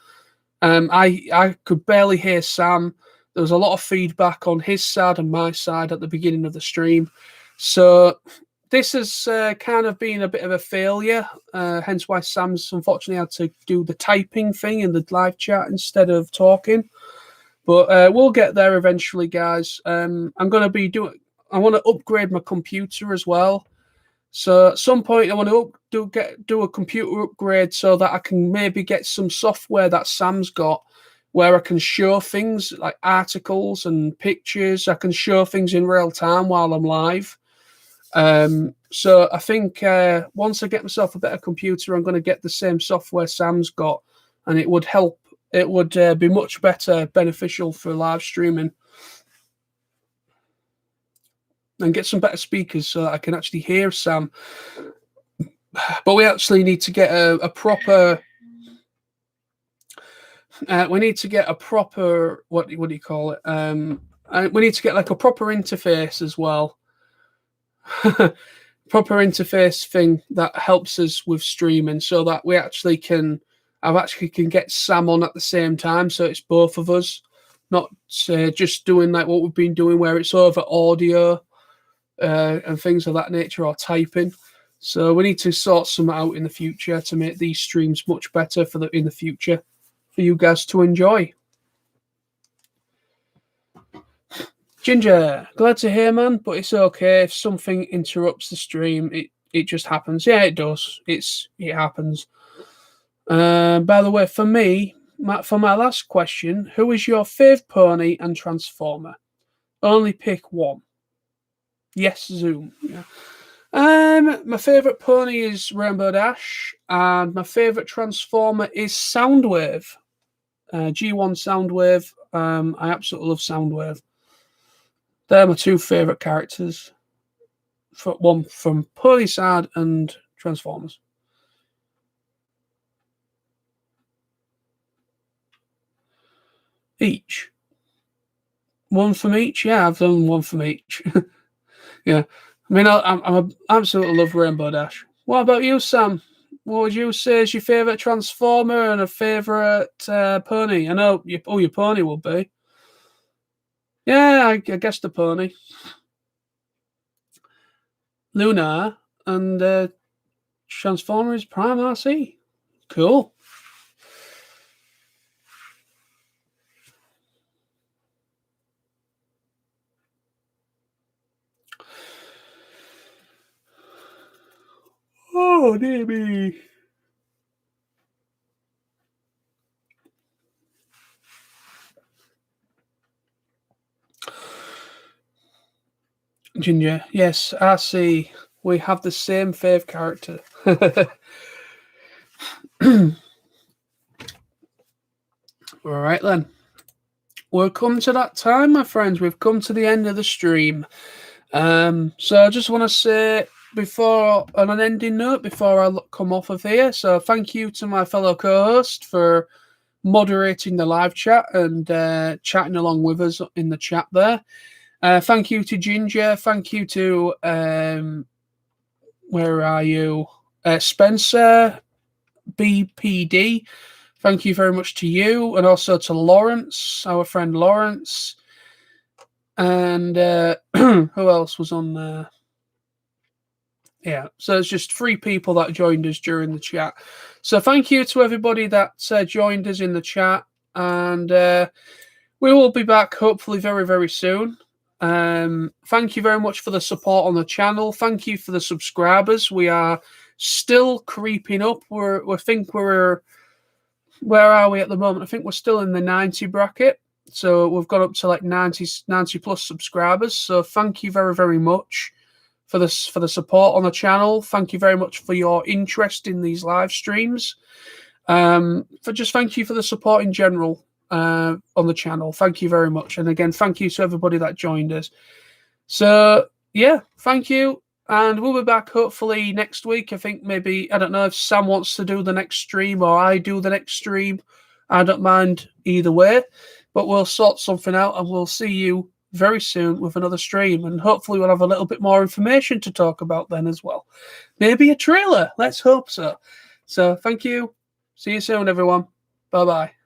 I could barely hear Sam. There was a lot of feedback on his side and my side at the beginning of the stream. So this has kind of been a bit of a failure, hence why Sam's unfortunately had to do the typing thing in the live chat instead of talking. But we'll get there eventually, guys. I'm going to be I want to upgrade my computer as well. So at some point, I want to do a computer upgrade so that I can maybe get some software that Sam's got where I can show things like articles and pictures. I can show things in real time while I'm live. So I think once I get myself a better computer, I'm going to get the same software Sam's got, and it would help. It would be much beneficial for live streaming. And get some better speakers so that I can actually hear Sam. But we actually need to get a proper. We need to get a proper what do you call it? We need to get like a proper interface as well. Proper interface thing that helps us with streaming, so that we actually can. I can get Sam on at the same time, so it's both of us, not just doing like what we've been doing, where it's over audio. And things of that nature, or typing. So we need to sort some out in the future to make these streams much better in the future for you guys to enjoy. Ginger, glad to hear, man, but it's okay if something interrupts the stream. It just happens. Yeah, it does. It happens. By the way, for me, for my last question, who is your fave pony and transformer? Only pick one. Yes, Zoom. Yeah. My favourite pony is Rainbow Dash, and my favourite transformer is Soundwave. G1 Soundwave. I absolutely love Soundwave. They're my two favourite characters. One from Pony Side and Transformers. Each. One from each? Yeah, I've done one from each. Yeah. I mean, I absolutely love Rainbow Dash. What about you, Sam? What would you say is your favourite Transformer and a favourite pony? I know your pony will be. Yeah, I guess the pony. Lunar and Transformer is Prime RC. Cool. Oh, dear me. Ginger, yes, RC. We have the same fave character. All right, then. We've come to that time, my friends. We've come to the end of the stream. So I just want to say on an ending note before I come off of here. So thank you to my fellow co-host for moderating the live chat and chatting along with us in the chat there. Thank you to Ginger. Thank you to where are you? Spencer BPD. Thank you very much to you, and also to Lawrence, our friend Lawrence. And who else was on there? Yeah, so it's just 3 people that joined us during the chat. So thank you to everybody that joined us in the chat. And we will be back hopefully very, very soon. Thank you very much for the support on the channel. Thank you for the subscribers. We are still creeping up. Where are we at the moment? I think we're still in the 90 bracket. So we've got up to like 90 plus subscribers. So thank you very, very much for the support on the channel. Thank you very much for your interest in these live streams. Thank you for the support in general on the channel. Thank you very much. And again, thank you to everybody that joined us. So yeah, thank you. And we'll be back hopefully next week. I think maybe, I don't know if Sam wants to do the next stream or I do the next stream. I don't mind either way, but we'll sort something out and we'll see you very soon with another stream. And hopefully we'll have a little bit more information to talk about then as well. Maybe a trailer. Let's hope so. So thank you. See you soon, everyone. Bye-bye.